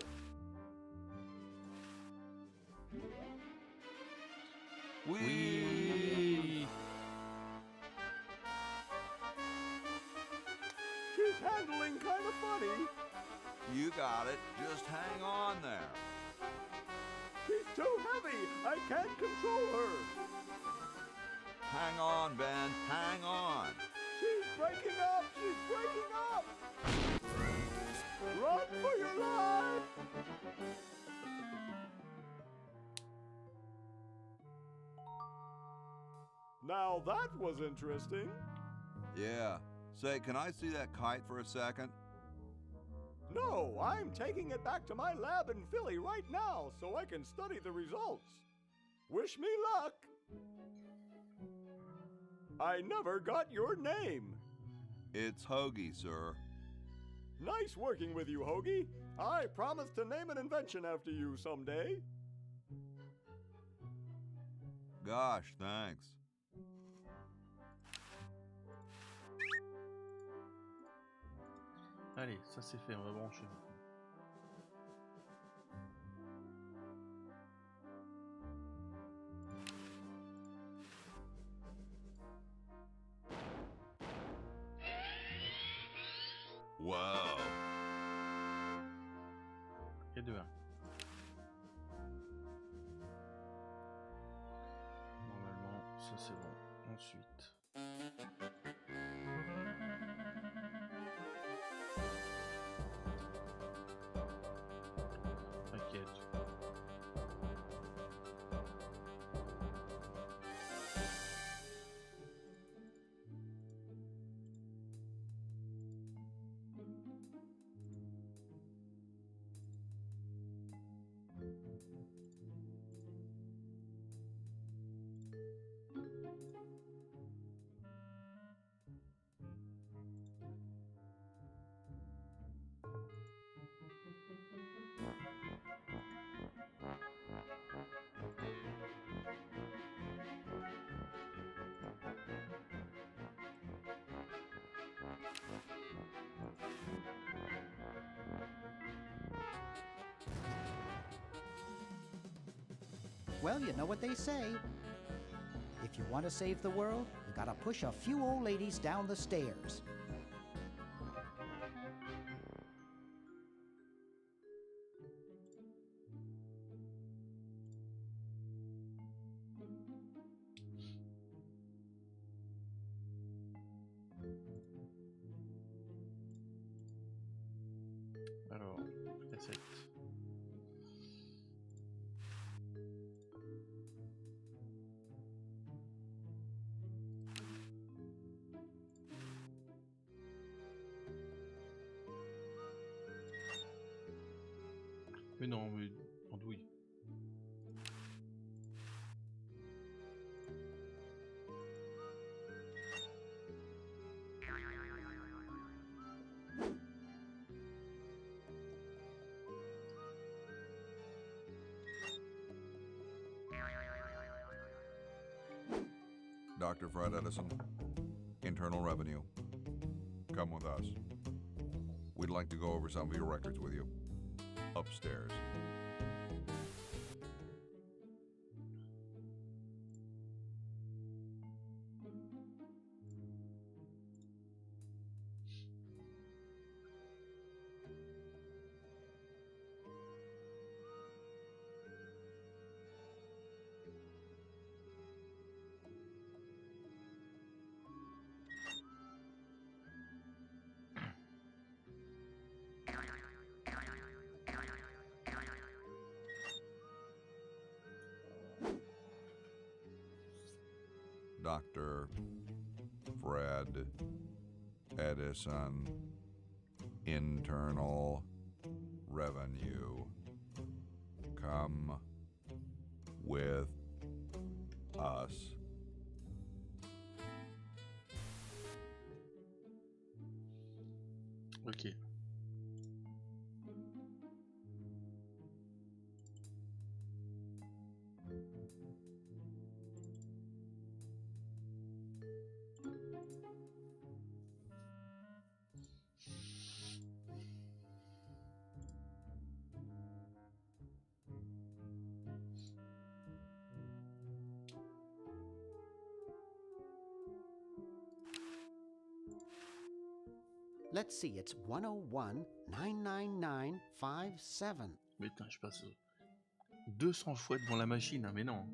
Whee! She's handling kind of funny. You got it. Just hang on there. She's too heavy. I can't control her. Hang on, Ben. Hang on. She's breaking up. She's breaking up. Run for your life. Now that was interesting. Yeah. Say, can I see that kite for a second? No, I'm taking it back to my lab in Philly right now so I can study the results. Wish me luck. I never got your name. It's Hoagie, sir. Nice working with you, Hoagie. I promise to name an invention after you someday. Gosh, thanks. Allez, ça c'est fait, on va brancher maintenant. Wow. Et deux, un. Normalement, ça c'est bon. Ensuite. T'inquiète. Well, you know what they say. If you want to save the world, you gotta push a few old ladies down the stairs. Alors, cassette. Mais non, mais andouille. Dr. Fred Edison, Internal Revenue. Come with us. We'd like to go over some of your records with you. Upstairs. Dr. Fred Edison, Internal Revenue. Come with us. Ok. Let's see, it's 101-999-57. Mais putain, je passe 200 fois devant la machine, hein, mais non.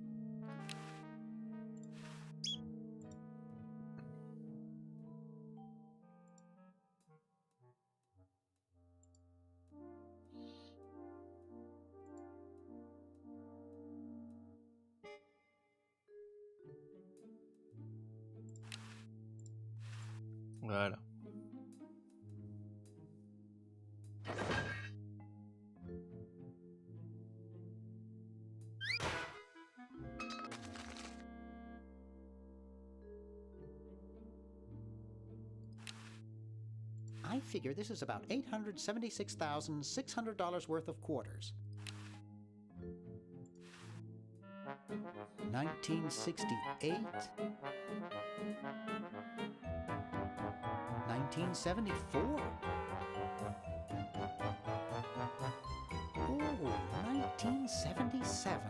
Voilà. I figure this is about $876,600 worth of quarters. 1968, 1974. Oh, 1977.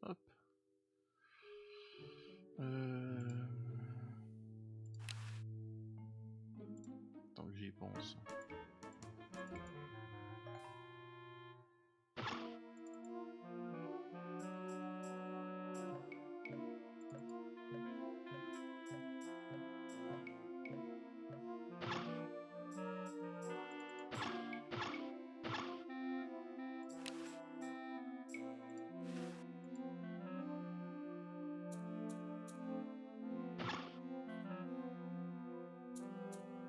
Hop. Tant que j'y pense.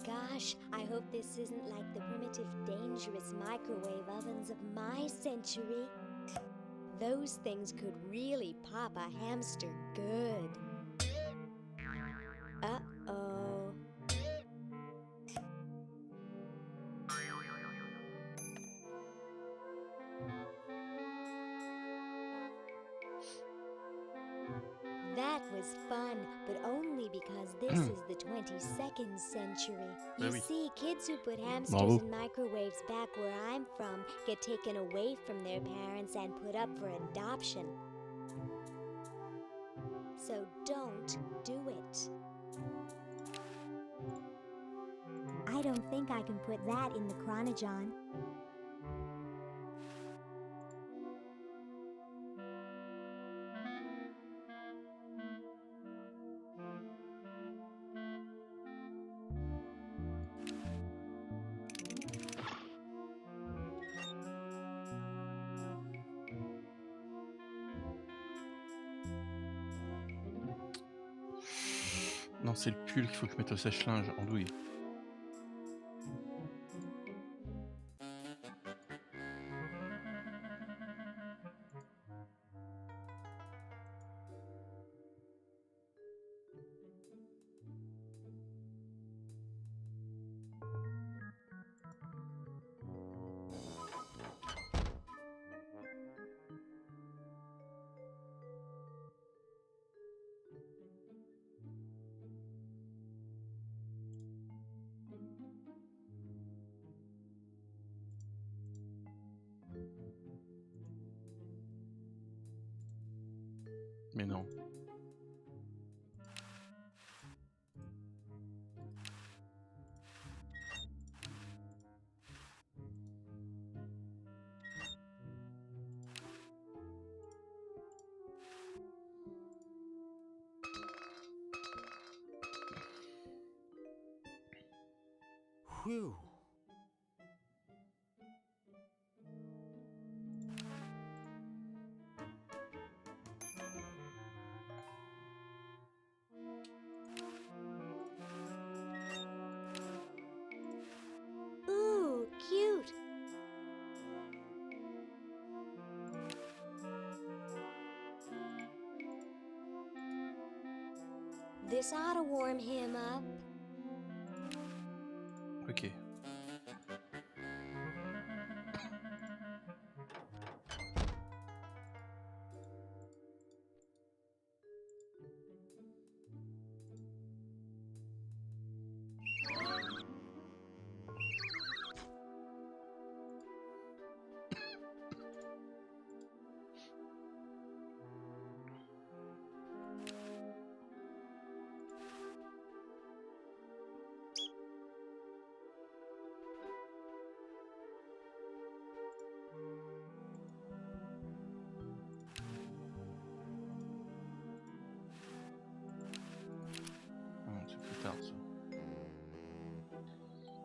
Gosh, I hope this isn't like the primitive, dangerous microwave ovens of my century. Those things could really pop a hamster good. Uh-oh. That That was fun, but only because this is the 22nd century. You see, kids who put hamsters in microwaves back where I'm from get taken away from their parents and put up for adoption. So don't do it. I don't think I can put that in the chronogon. Non, c'est le pull qu'il faut que je mette au sèche-linge, en douille. Mais non. Whew. Ooh, cute. This ought to warm him up. Ok. C'est plus tard ça.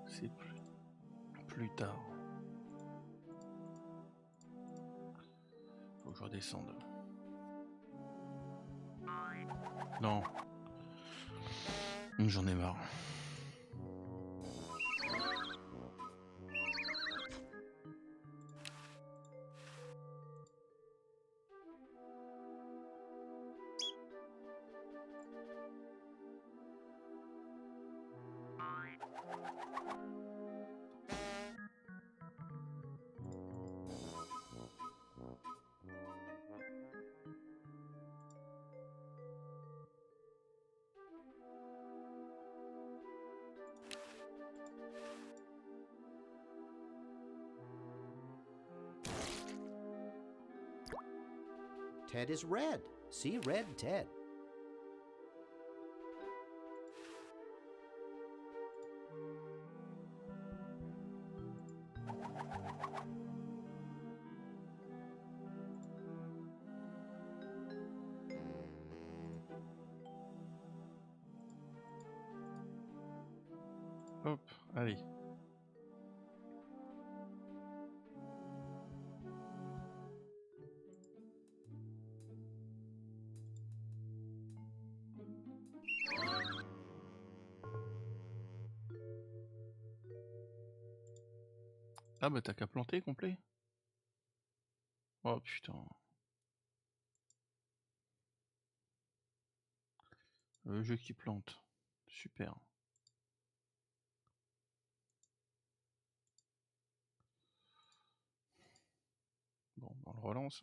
C'est plus tard. Faut que je redescende. Non. J'en ai marre. Ted is red. See red Ted. Hop, allez. Ah bah t'as qu'à planter complet. Oh putain. Le jeu qui plante. Super. Bon, on le relance.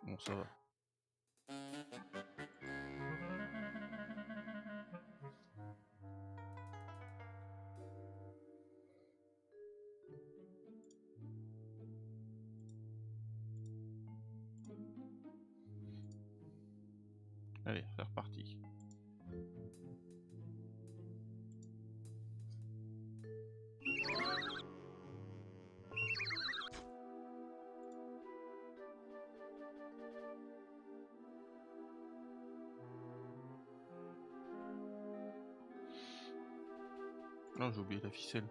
Bon, ça va. Allez, c'est reparti. Non, j'ai oublié la ficelle.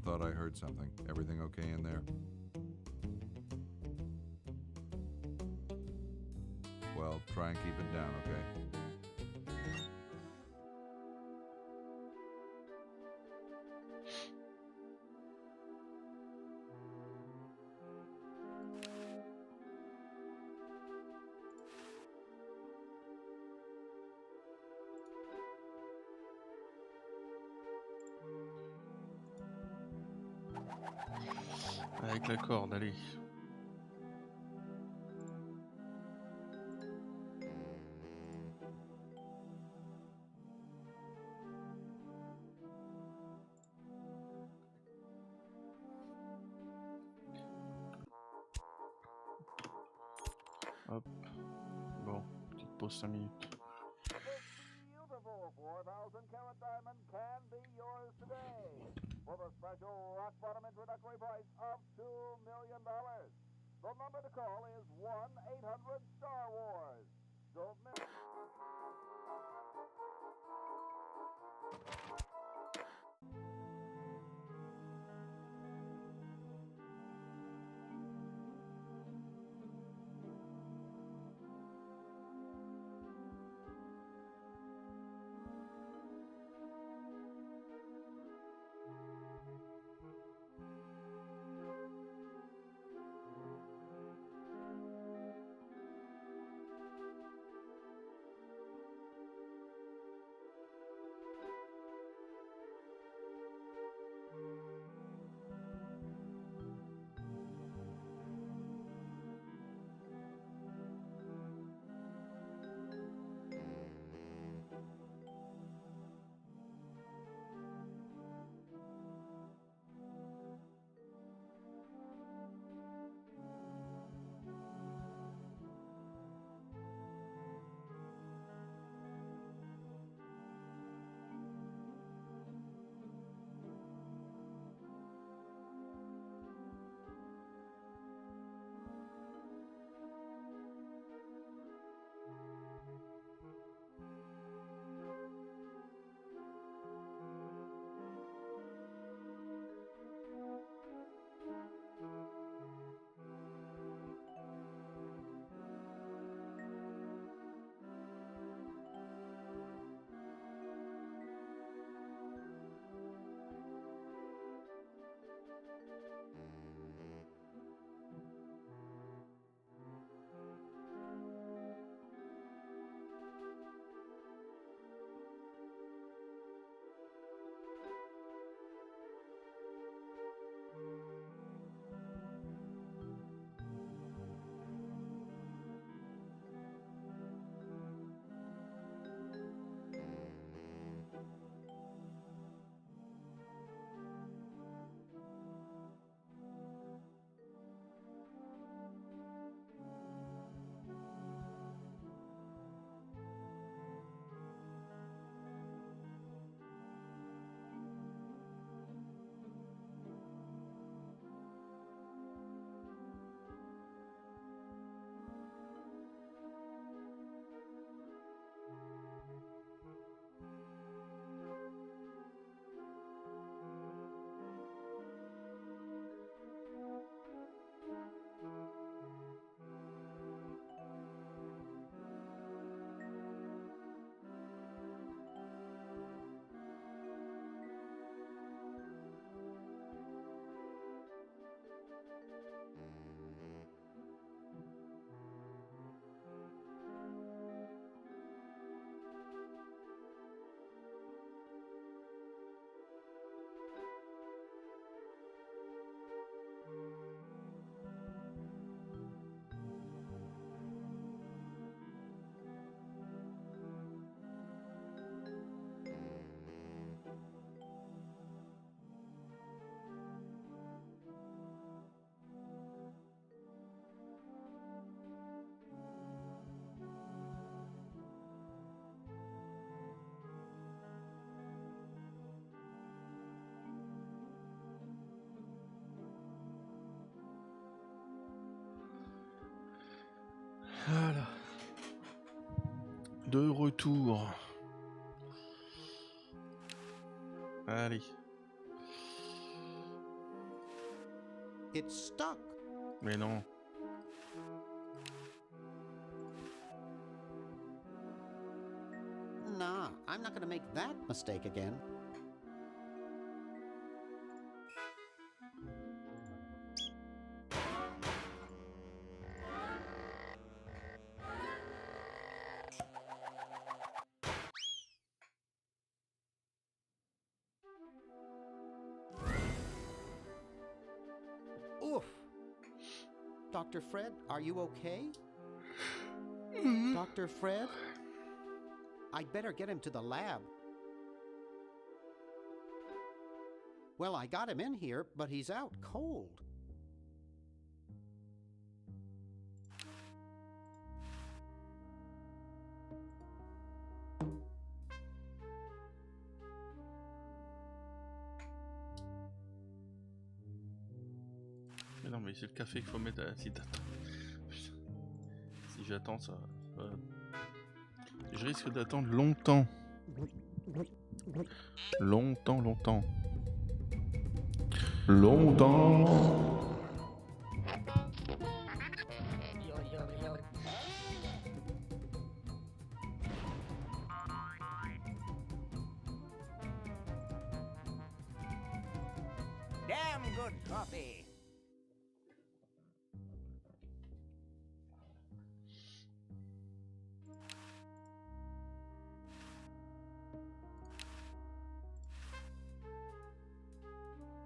Thought I heard something. Everything okay in there? Well, try and keep it down, okay? Avec la corde, allez. Hop. Bon, petite pause 5 minutes. Beautiful 4,000 carat diamond can be yours today for the special rock bottom introductory price of $2 million. The number to call is 1-800-STAR-WARS. Don't miss. De retour. Allez. It's stuck. Mais non. Nah, I'm not gonna make that mistake again. Oof. Dr. Fred, are you okay? Dr. Fred? I'd better get him to the lab. Well, I got him in here, but he's out cold. Mais non, mais c'est le café qu'il faut mettre si t'attends. Si j'attends, ça va. Je risque d'attendre longtemps. Longtemps, longtemps. Longtemps. Damn good coffee.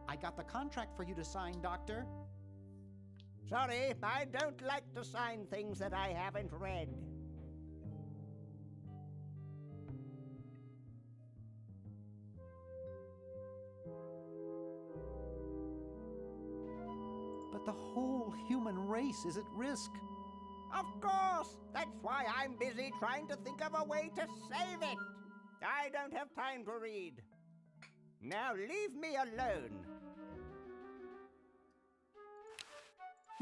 I got the contract for you to sign, Doctor. Sorry, I don't like to sign things that I haven't read. But the whole human race is at risk. Of course! That's why I'm busy trying to think of a way to save it. I don't have time to read. Now leave me alone.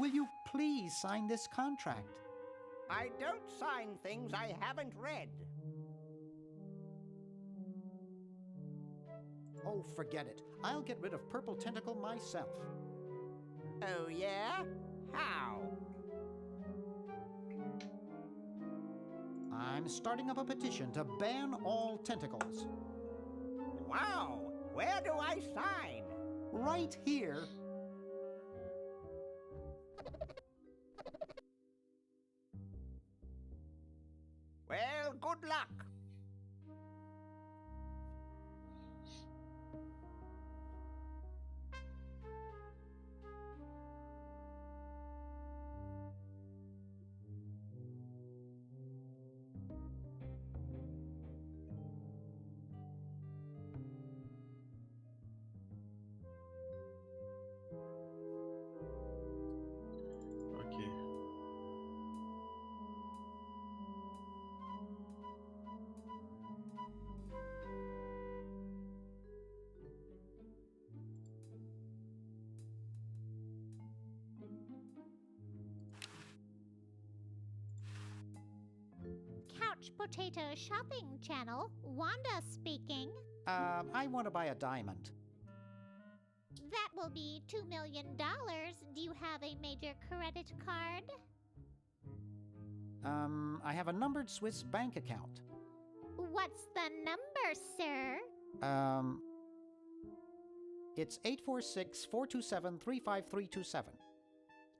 Will you please sign this contract? I don't sign things I haven't read. Oh, forget it. I'll get rid of Purple Tentacle myself. Oh, yeah? How? I'm starting up a petition to ban all tentacles. Wow! Where do I sign? Right here. Well, good luck. Ok. Couch Potato Shopping Channel, Wanda speaking. I want to buy a diamond. That will be $2 million. Do you have a major credit card? I have a numbered Swiss bank account. What's the number, sir? It's 846-427-35327.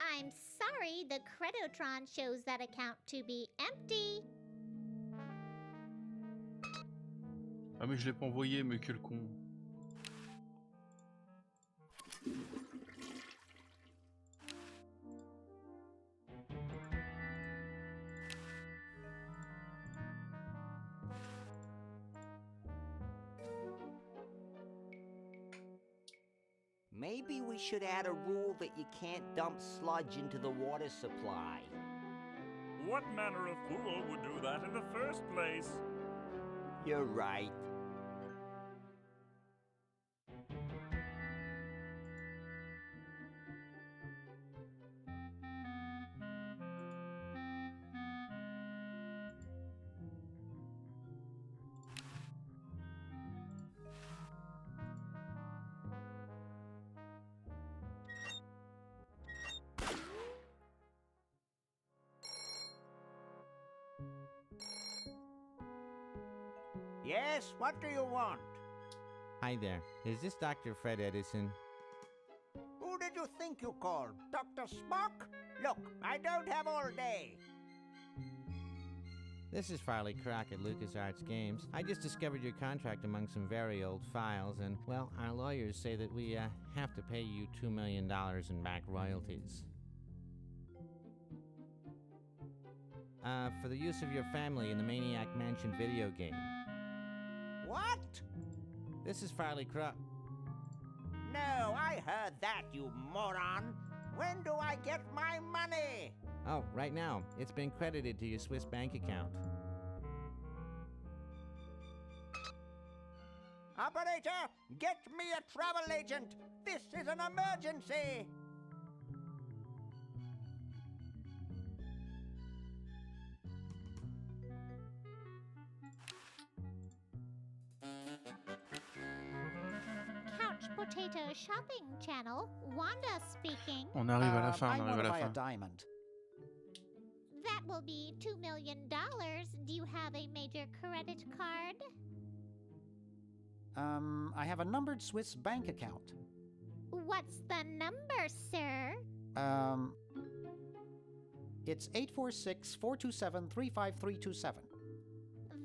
I'm sorry, the Credotron shows that account to be empty. Ah mais je l'ai pas envoyé, mais quel con. Maybe we should add a rule that you can't dump sludge into the water supply. What manner of fool would do that in the first place? You're right. Yes, what do you want? Hi there. Is this Dr. Fred Edison? Who did you think you called? Dr. Spock? Look, I don't have all day. This is Farley Croc at LucasArts Games. I just discovered your contract among some very old files, and, well, our lawyers say that we have to pay you $2 million in back royalties. For the use of your family in the Maniac Mansion video game. What? This is Farley Croc. No, I heard that, you moron. When do I get my money? Oh, right now. It's been credited to your Swiss bank account. Operator, get me a travel agent. This is an emergency. Couch Potato Shopping Channel, Wanda speaking. On arrive à la fin, I on want arrive to à buy la a fin. diamond. That will be $2 million. Do you have a major credit card? I have a numbered Swiss bank account. What's the number, sir? It's 846-427-35327.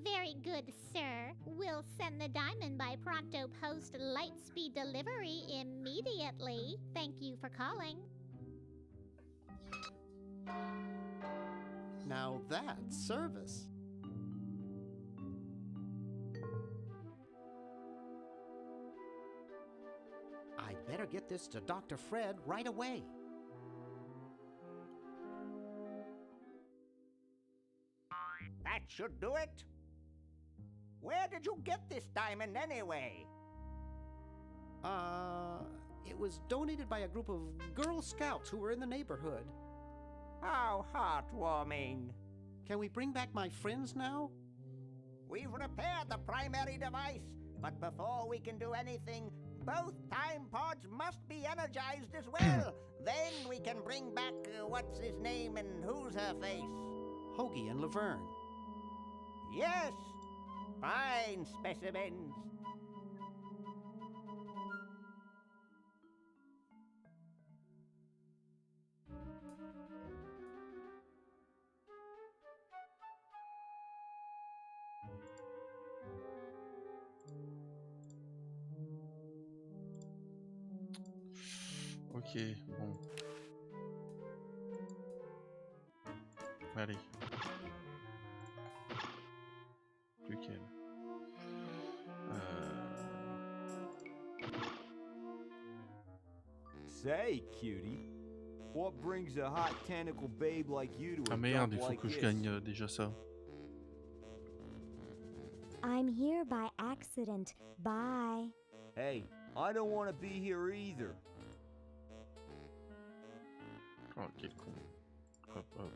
Very good, sir. We'll send the diamond by pronto post lightspeed delivery immediately. Thank you for calling. Now that's service. I'd better get this to Dr. Fred right away. That should do it. Where did you get this diamond anyway? It was donated by a group of Girl Scouts who were in the neighborhood. How heartwarming. Can we bring back my friends now? We've repaired the primary device, but before we can do anything, both time pods must be energized as well. Then we can bring back what's his name and who's her face. Hoagie and Laverne. Yes, fine specimens. Ok, bon. Allez. Lequel? Say, cutie, what brings a hot tentacle babe like you to a Ah merde, il dump faut like que je this? gagne déjà ça. I'm here by accident. Bye. Hey, I don't want to be here either. Oh, quel con. Hop, hop.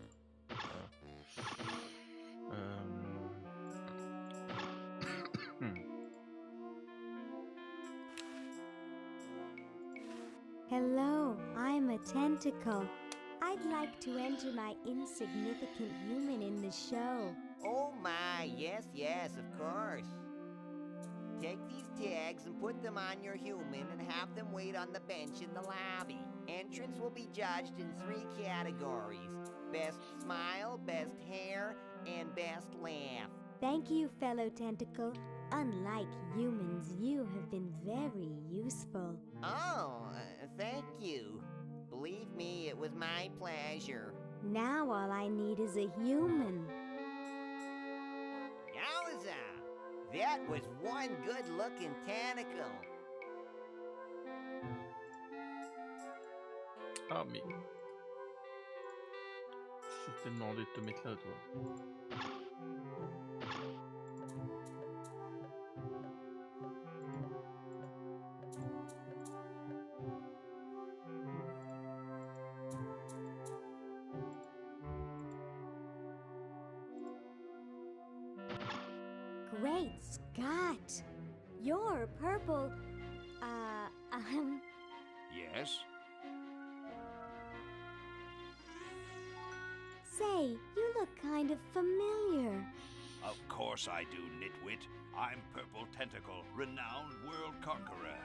Hello, I'm a tentacle. I'd like to enter my insignificant human in the show. Oh my, yes, of course. Take these tags and put them on your human and have them wait on the bench in the lobby. Entrance will be judged in 3 categories: best smile, best hair, and best laugh. Thank you, fellow tentacle. Unlike humans, you have been very useful. Oh, thank you. Believe me, it was my pleasure. Now all I need is a human. Yowza! That was one good-looking tentacle. Ah mais... Je t'ai demandé de te mettre là, toi. Great Scott! You're purple. Yes? Say, you look kind of familiar. Of course I do, nitwit. I'm Purple Tentacle, renowned world conqueror.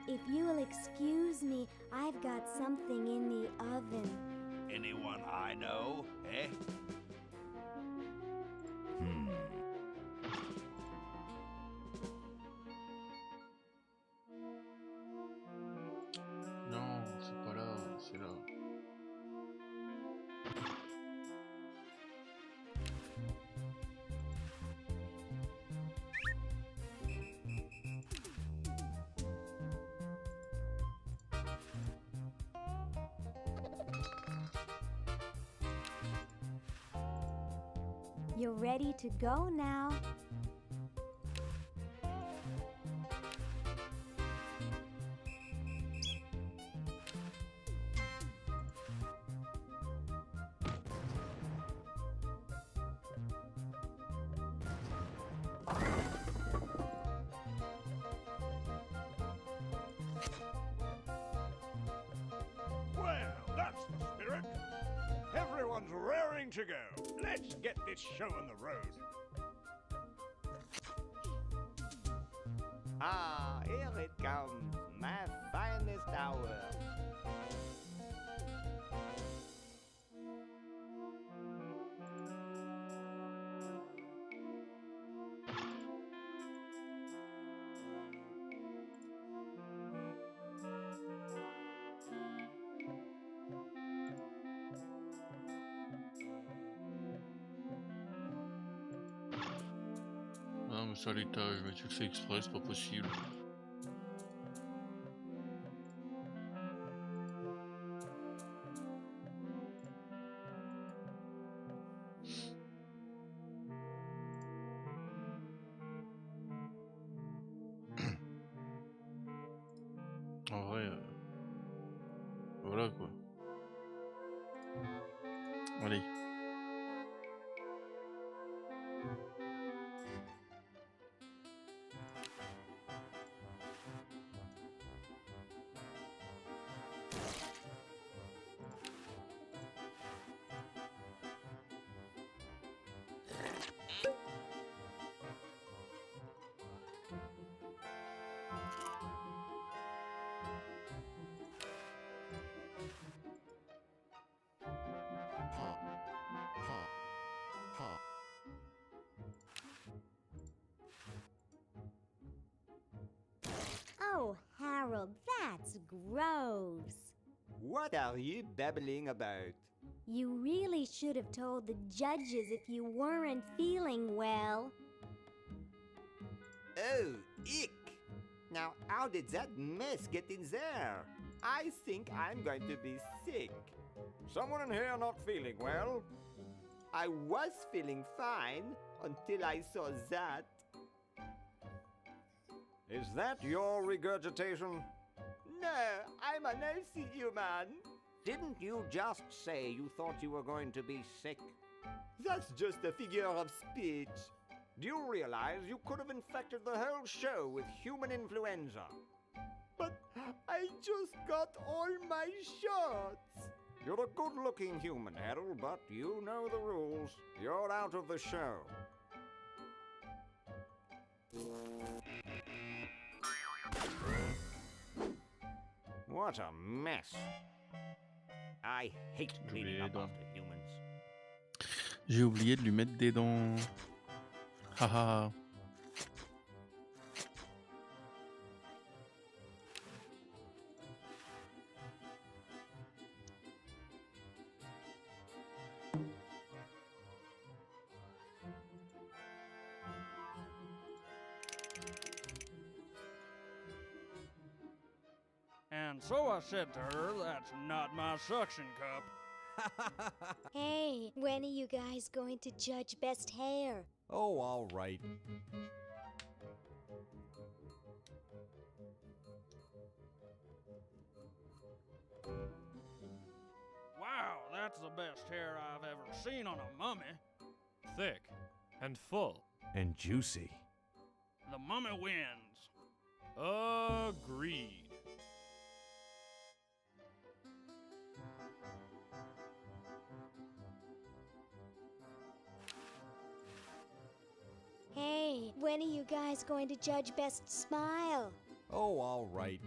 If you'll excuse me, I've got something in the oven. Anyone I know, eh? Non, c'est pas là, c'est là. You're ready to go now. Well, that's the spirit. Everyone's raring to go. Let's get this show on the road. Ah, here it comes, my finest hour. Non, mais ça, l'étage, mais tu le fais exprès, c'est pas possible. En vrai, voilà quoi. Allez. Oh, Harold, that's gross. What are you babbling about? You really should have told the judges if you weren't feeling well. Oh, ick! Now, how did that mess get in there? I think I'm going to be sick. Someone in here not feeling well? I was feeling fine until I saw that. Is that your regurgitation? No, I'm an healthy human. Didn't you just say you thought you were going to be sick? That's just a figure of speech. Do you realize you could have infected the whole show with human influenza? But I just got all my shots. You're a good-looking human, Harold, but you know the rules. You're out of the show. What a mess. I hate cleaning up after humans. J'ai oublié de lui mettre des dents. Haha. And so I said to her, that's not my suction cup. Hey, when are you guys going to judge best hair? Oh, all right. Wow, that's the best hair I've ever seen on a mummy. Thick and full. And juicy. The mummy wins. Agreed. Hey, when are you guys going to judge Best Smile? Oh, all right.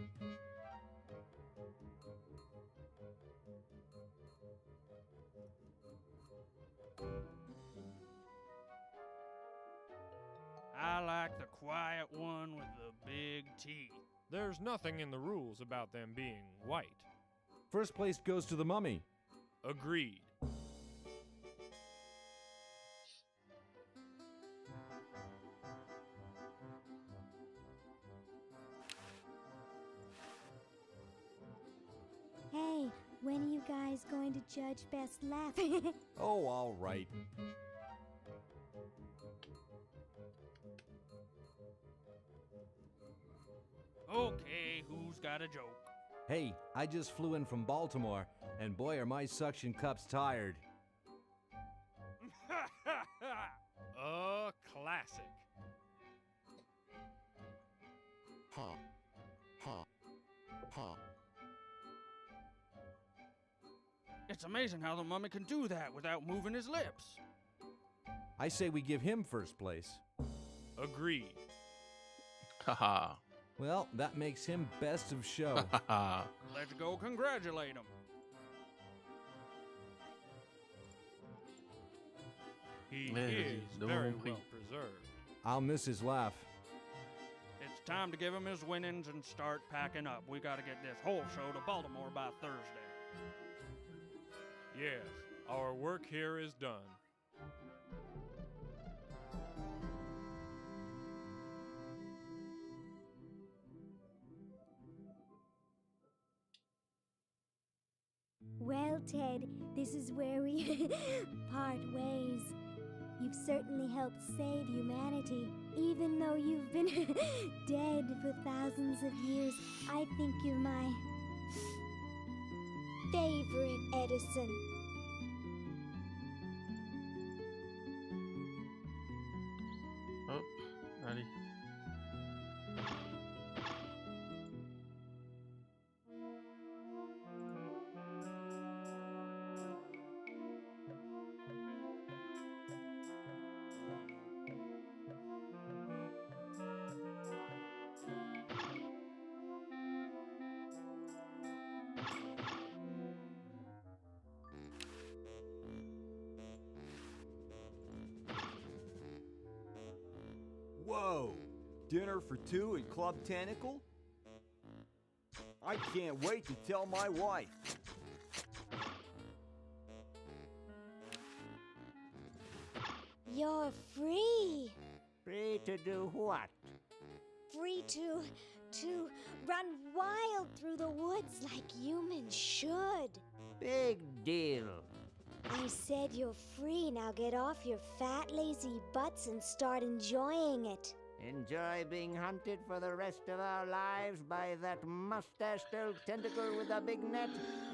I like the quiet one with the big teeth. There's nothing in the rules about them being white. First place goes to the mummy. Agreed. Hey, when are you guys going to judge Best Laugh? Oh, all right. Okay, who's got a joke? Hey, I just flew in from Baltimore, and boy are my suction cups tired. A classic. It's amazing how the mummy can do that without moving his lips. I say we give him first place. Agreed. Haha. Well, that makes him best of show. Let's go congratulate him. He Yeah, is de very bon prix. well preserved. I'll miss his laugh. It's time to give him his winnings and start packing up. We gotta get this whole show to Baltimore by Thursday. Yes, our work here is done. Well, Ted, this is where we part ways. You've certainly helped save humanity. Even though you've been dead for thousands of years, I think you're my favorite Edison. Hop, allez. Whoa! Dinner for two at Club Tentacle? I can't wait to tell my wife. You're free. Free to do what? Free to run wild through the woods like humans should. Big deal. I said you're free. Now get off your fat, lazy butts and start enjoying it. Enjoy being hunted for the rest of our lives by that mustached old tentacle with a big net?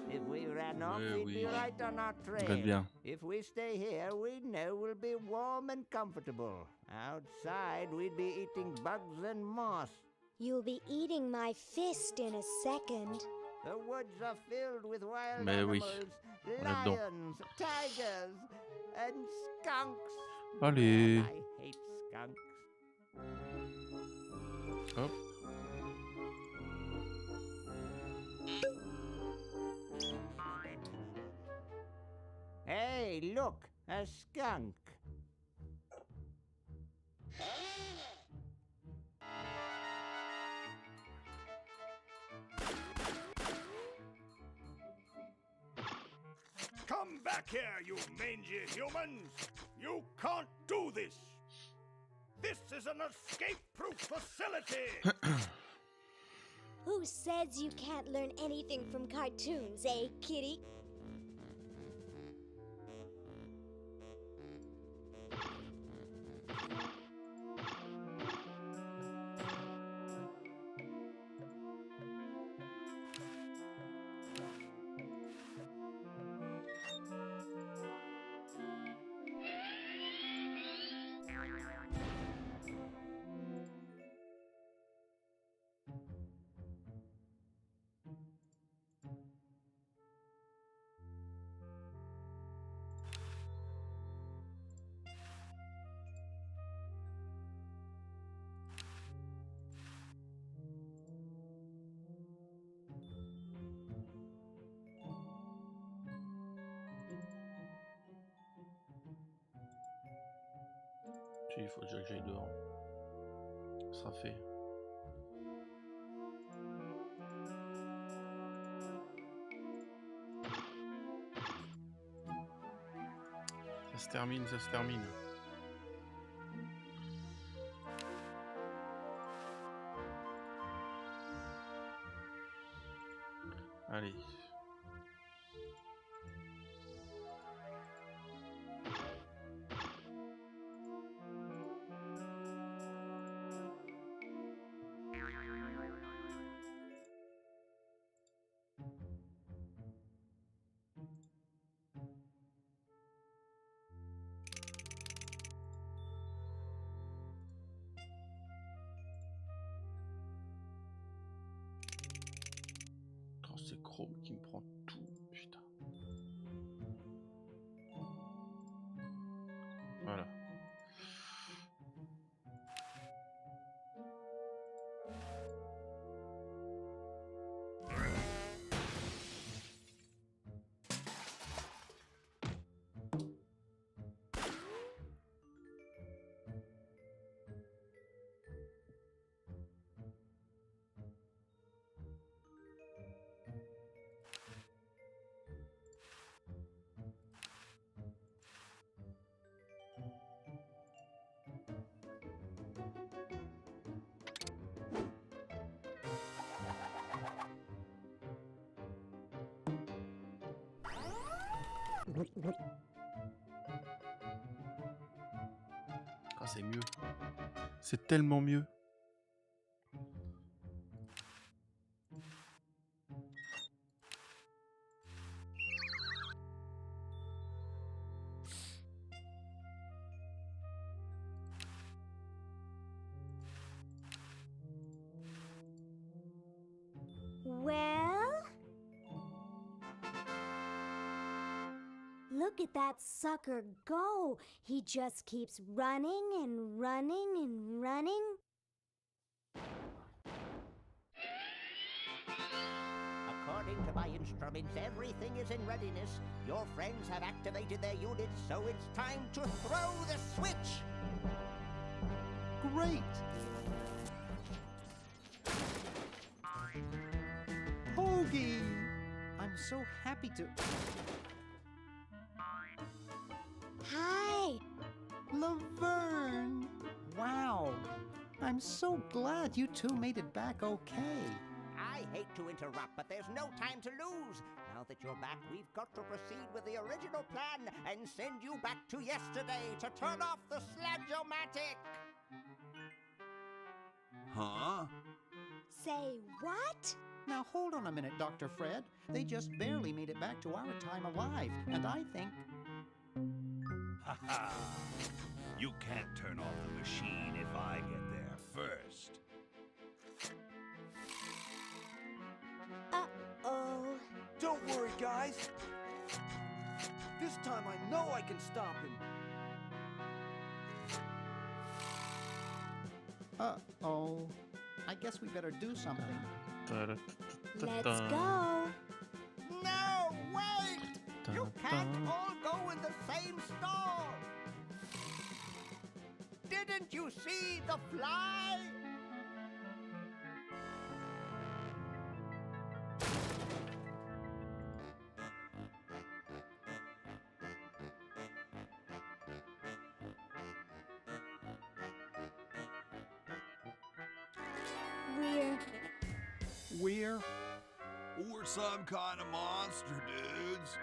If we ran off, we'd be right on our trail. bien. If we stay here, we know we'll be warm and comfortable. Outside, we'd be eating bugs and moss. You'll be eating my fist in a second. The woods are filled with wild Mais oui, animals, on est dedans. lions, tigers, and skunks. Allez. I hate skunks. Hop. Hey, look, a skunk. Come back here, you mangy humans! You can't do this! This is an escape-proof facility! Who says you can't learn anything from cartoons, eh, kitty? Si, il faut déjà que j'aille dehors. Ce sera fait. Ça se termine, ça se termine. Allez. Oh, c'est Chrome qui me prend tout, putain. Voilà. Ah, c'est mieux. C'est tellement mieux. Well? Look at that sucker go. He just keeps running and running and running. According to my instruments, everything is in readiness. Your friends have activated their units, so it's time to throw the switch. Great! Hoagie! I'm so happy to... Hi! Laverne! Wow! I'm so glad you two made it back okay. I hate to interrupt, but there's no time to lose. Now that you're back, we've got to proceed with the original plan and send you back to yesterday to turn off the Sludge-O-Matic. Huh? Say what? Now hold on a minute, Dr. Fred. They just barely made it back to our time alive, and I think... Ha ha! You can't turn off the machine if I get there first. Uh-oh. Don't worry, guys. This time I know I can stop him. Uh-oh. I guess we better do something. Let's go. No, wait! You can't all go in the same stall. Didn't you see the fly? We're some kind of monster, dudes.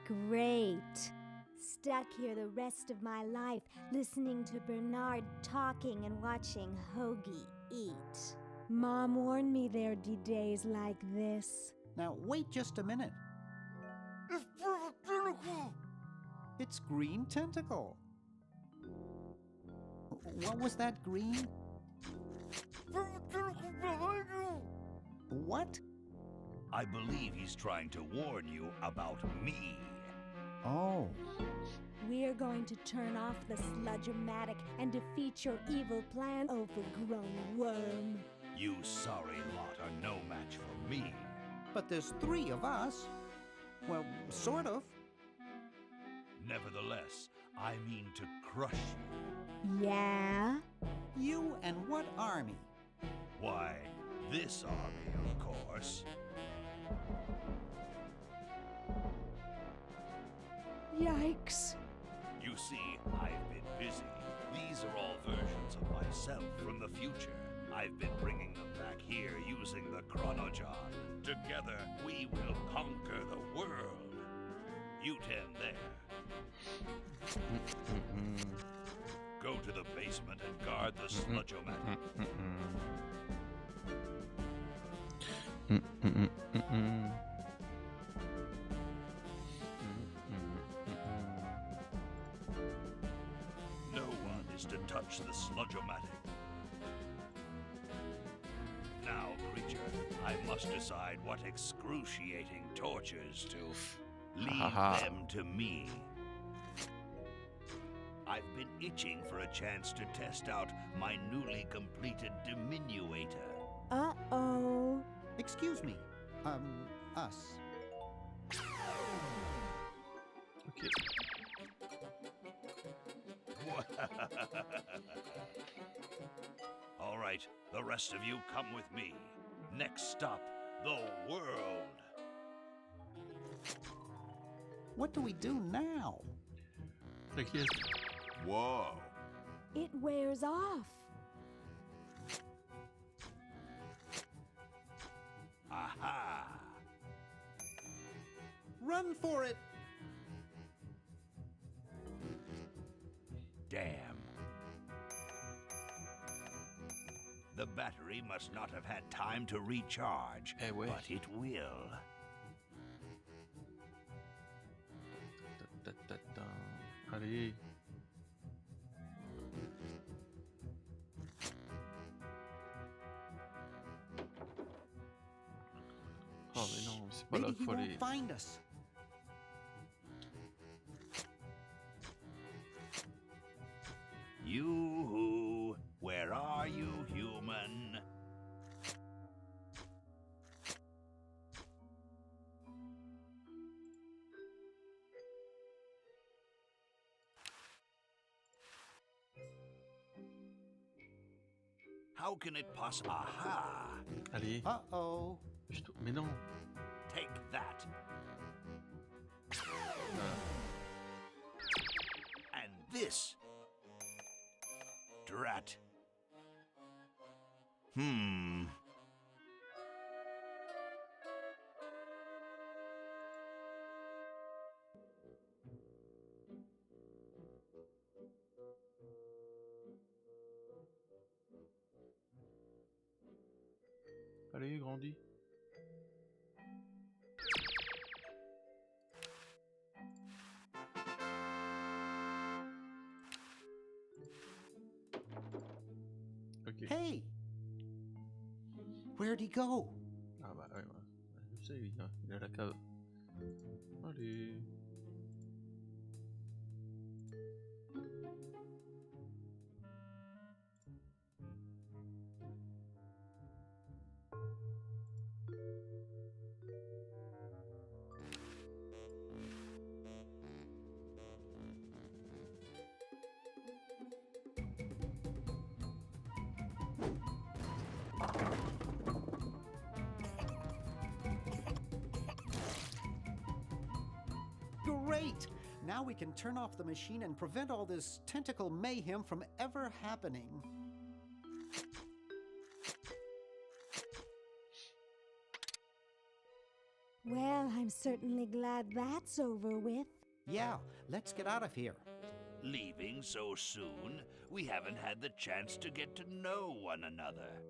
Great. Stuck here the rest of my life, listening to Bernard talking and watching Hoagie eat. Mom warned me there'd be days like this. Now, wait just a minute. It's perfect tentacle! It's Green Tentacle. What was that, Green? Perfect tentacle behind you! What? I believe he's trying to warn you about me. Oh. We're going to turn off the Sludge-O-Matic and defeat your evil plan, overgrown worm. You sorry lot are no match for me. But there's 3 of us. Well, sort of. Nevertheless, I mean to crush you. Yeah? You and what army? Why, this army, of course. Yikes. You see, I've been busy. These are all versions of myself from the future. I've been bringing them back here using the chronojon. Together, we will conquer the world. You 10 there. Go to the basement and guard the sludge-o-matic. No one is to touch the sludge-o-matic. Now, creature, I must decide what excruciating tortures to leave them to me. I've been itching for a chance to test out my newly completed diminuator. Uh-oh. Excuse me. Us. Okay. All right, the rest of you come with me. Next stop, the world. What do we do now? T'inquiète. Whoa. It wears off. Aha! Run for it! Damn. The battery must not have had time to recharge, but it will. Allez. Oh mais non, c'est pas là Maybe qu'il he faut won't aller. find us. You, where are you, human? How can it possibly? Aha! Allez. Uh-oh. Mais non. Take that. And this. Drat. Allez, grandis. Ok. Hey! Where'd he go? Ah bah ouais, je sais, il est à la cave. Allez. Great! Now we can turn off the machine and prevent all this tentacle mayhem from ever happening. Well, I'm certainly glad that's over with. Yeah, let's get out of here. Leaving so soon? We haven't had the chance to get to know one another.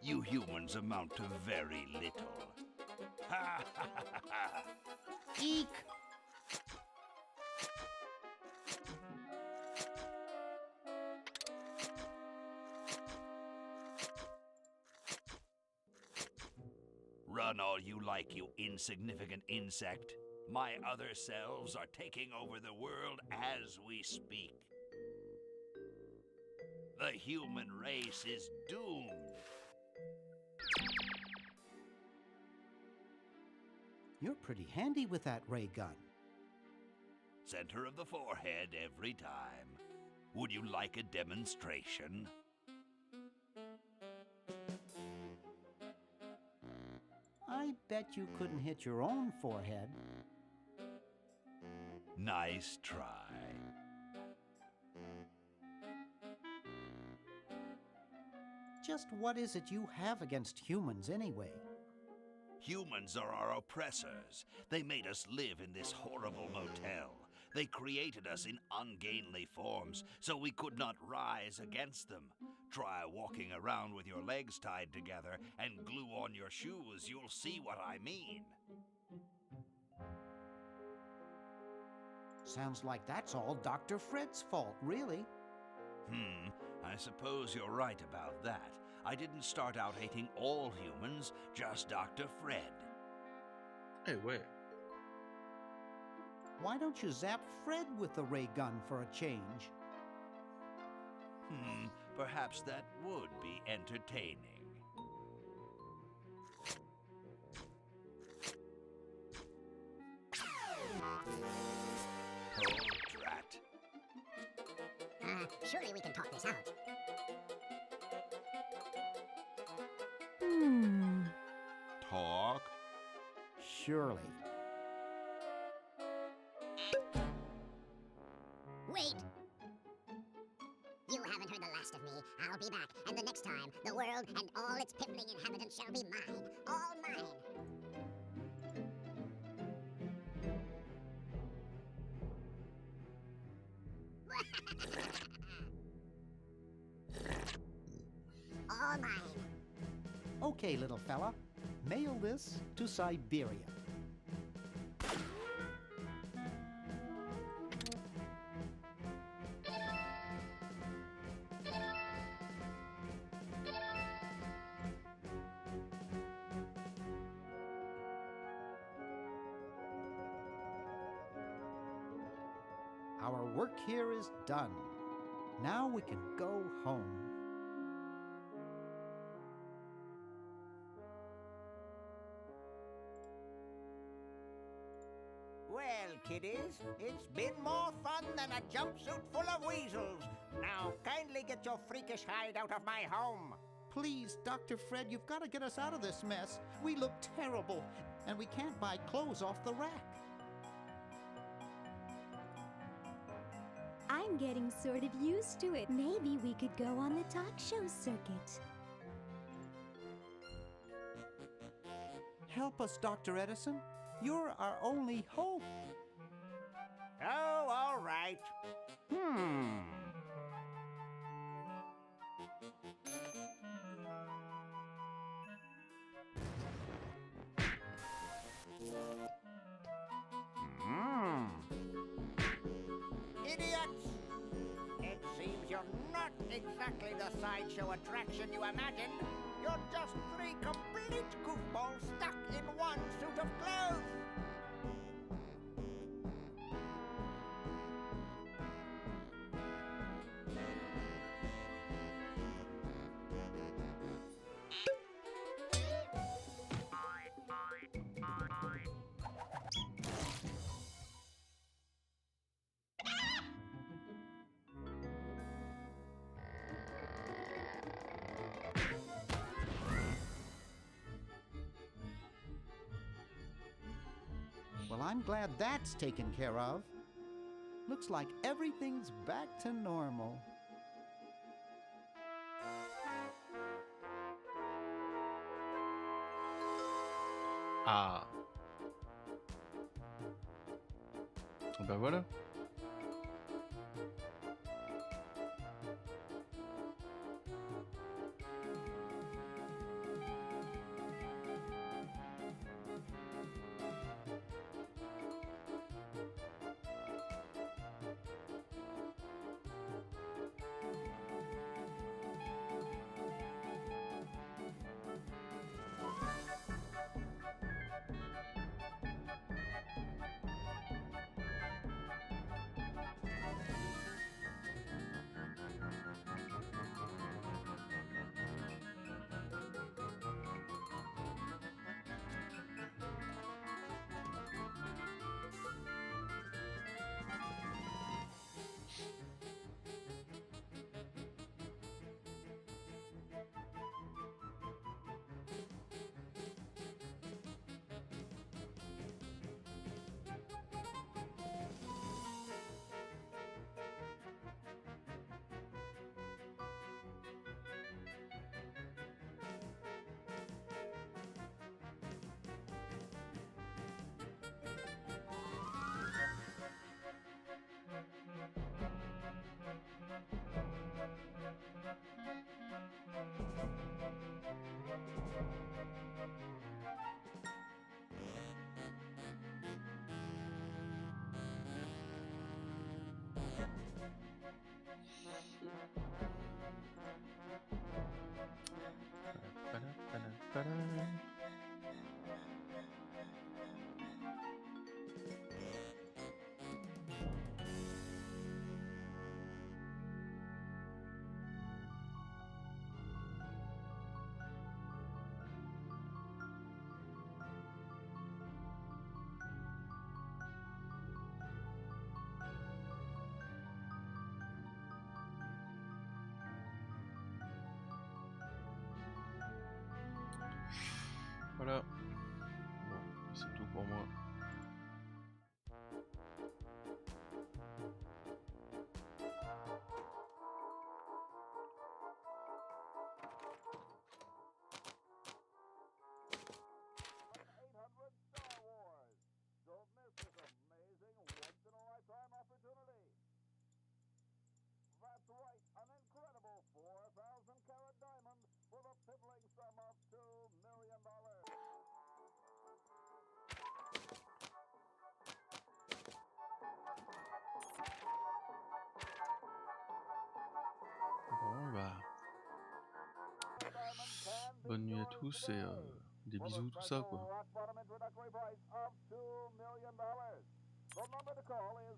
You humans amount to very little. Ha ha ha ha! Eek! Run all you like, you insignificant insect. My other selves are taking over the world as we speak. The human race is doomed. You're pretty handy with that ray gun. Center of the forehead every time. Would you like a demonstration? I bet you couldn't hit your own forehead. Nice try. Just what is it you have against humans anyway? Humans are our oppressors. They made us live in this horrible motel. They created us in ungainly forms, so we could not rise against them. Try walking around with your legs tied together and glue on your shoes. You'll see what I mean. Sounds like that's all Dr. Fred's fault, really. I suppose you're right about that. I didn't start out hating all humans, just Dr. Fred. Hey, wait. Why don't you zap Fred with the ray gun for a change? Perhaps that would be entertaining. Oh, drat. Surely we can talk this out. Talk? Surely. Wait! You haven't heard the last of me. I'll be back, and the next time, the world and all its piffling inhabitants shall be mine. All mine. All mine. Okay, little fella. Mail this to Siberia. Our work here is done. Now we can go home. Well, kiddies, it's been more fun than a jumpsuit full of weasels. Now, kindly get your freakish hide out of my home. Please, Dr. Fred, you've got to get us out of this mess. We look terrible, and we can't buy clothes off the rack. I'm getting sort of used to it. Maybe we could go on the talk show circuit. Help us, Dr. Edison. You're our only hope. Oh, all right. Idiots! It seems you're not exactly the sideshow attraction you imagined. You're just three complete goofballs stuck in one suit of clothes. Well, I'm glad that's taken care of. Looks like everything's back to normal. Ah. Ben voilà. Bonne nuit à tous et des bisous, tout ça quoi. rock bottom introductory price of $2 million. The number to call is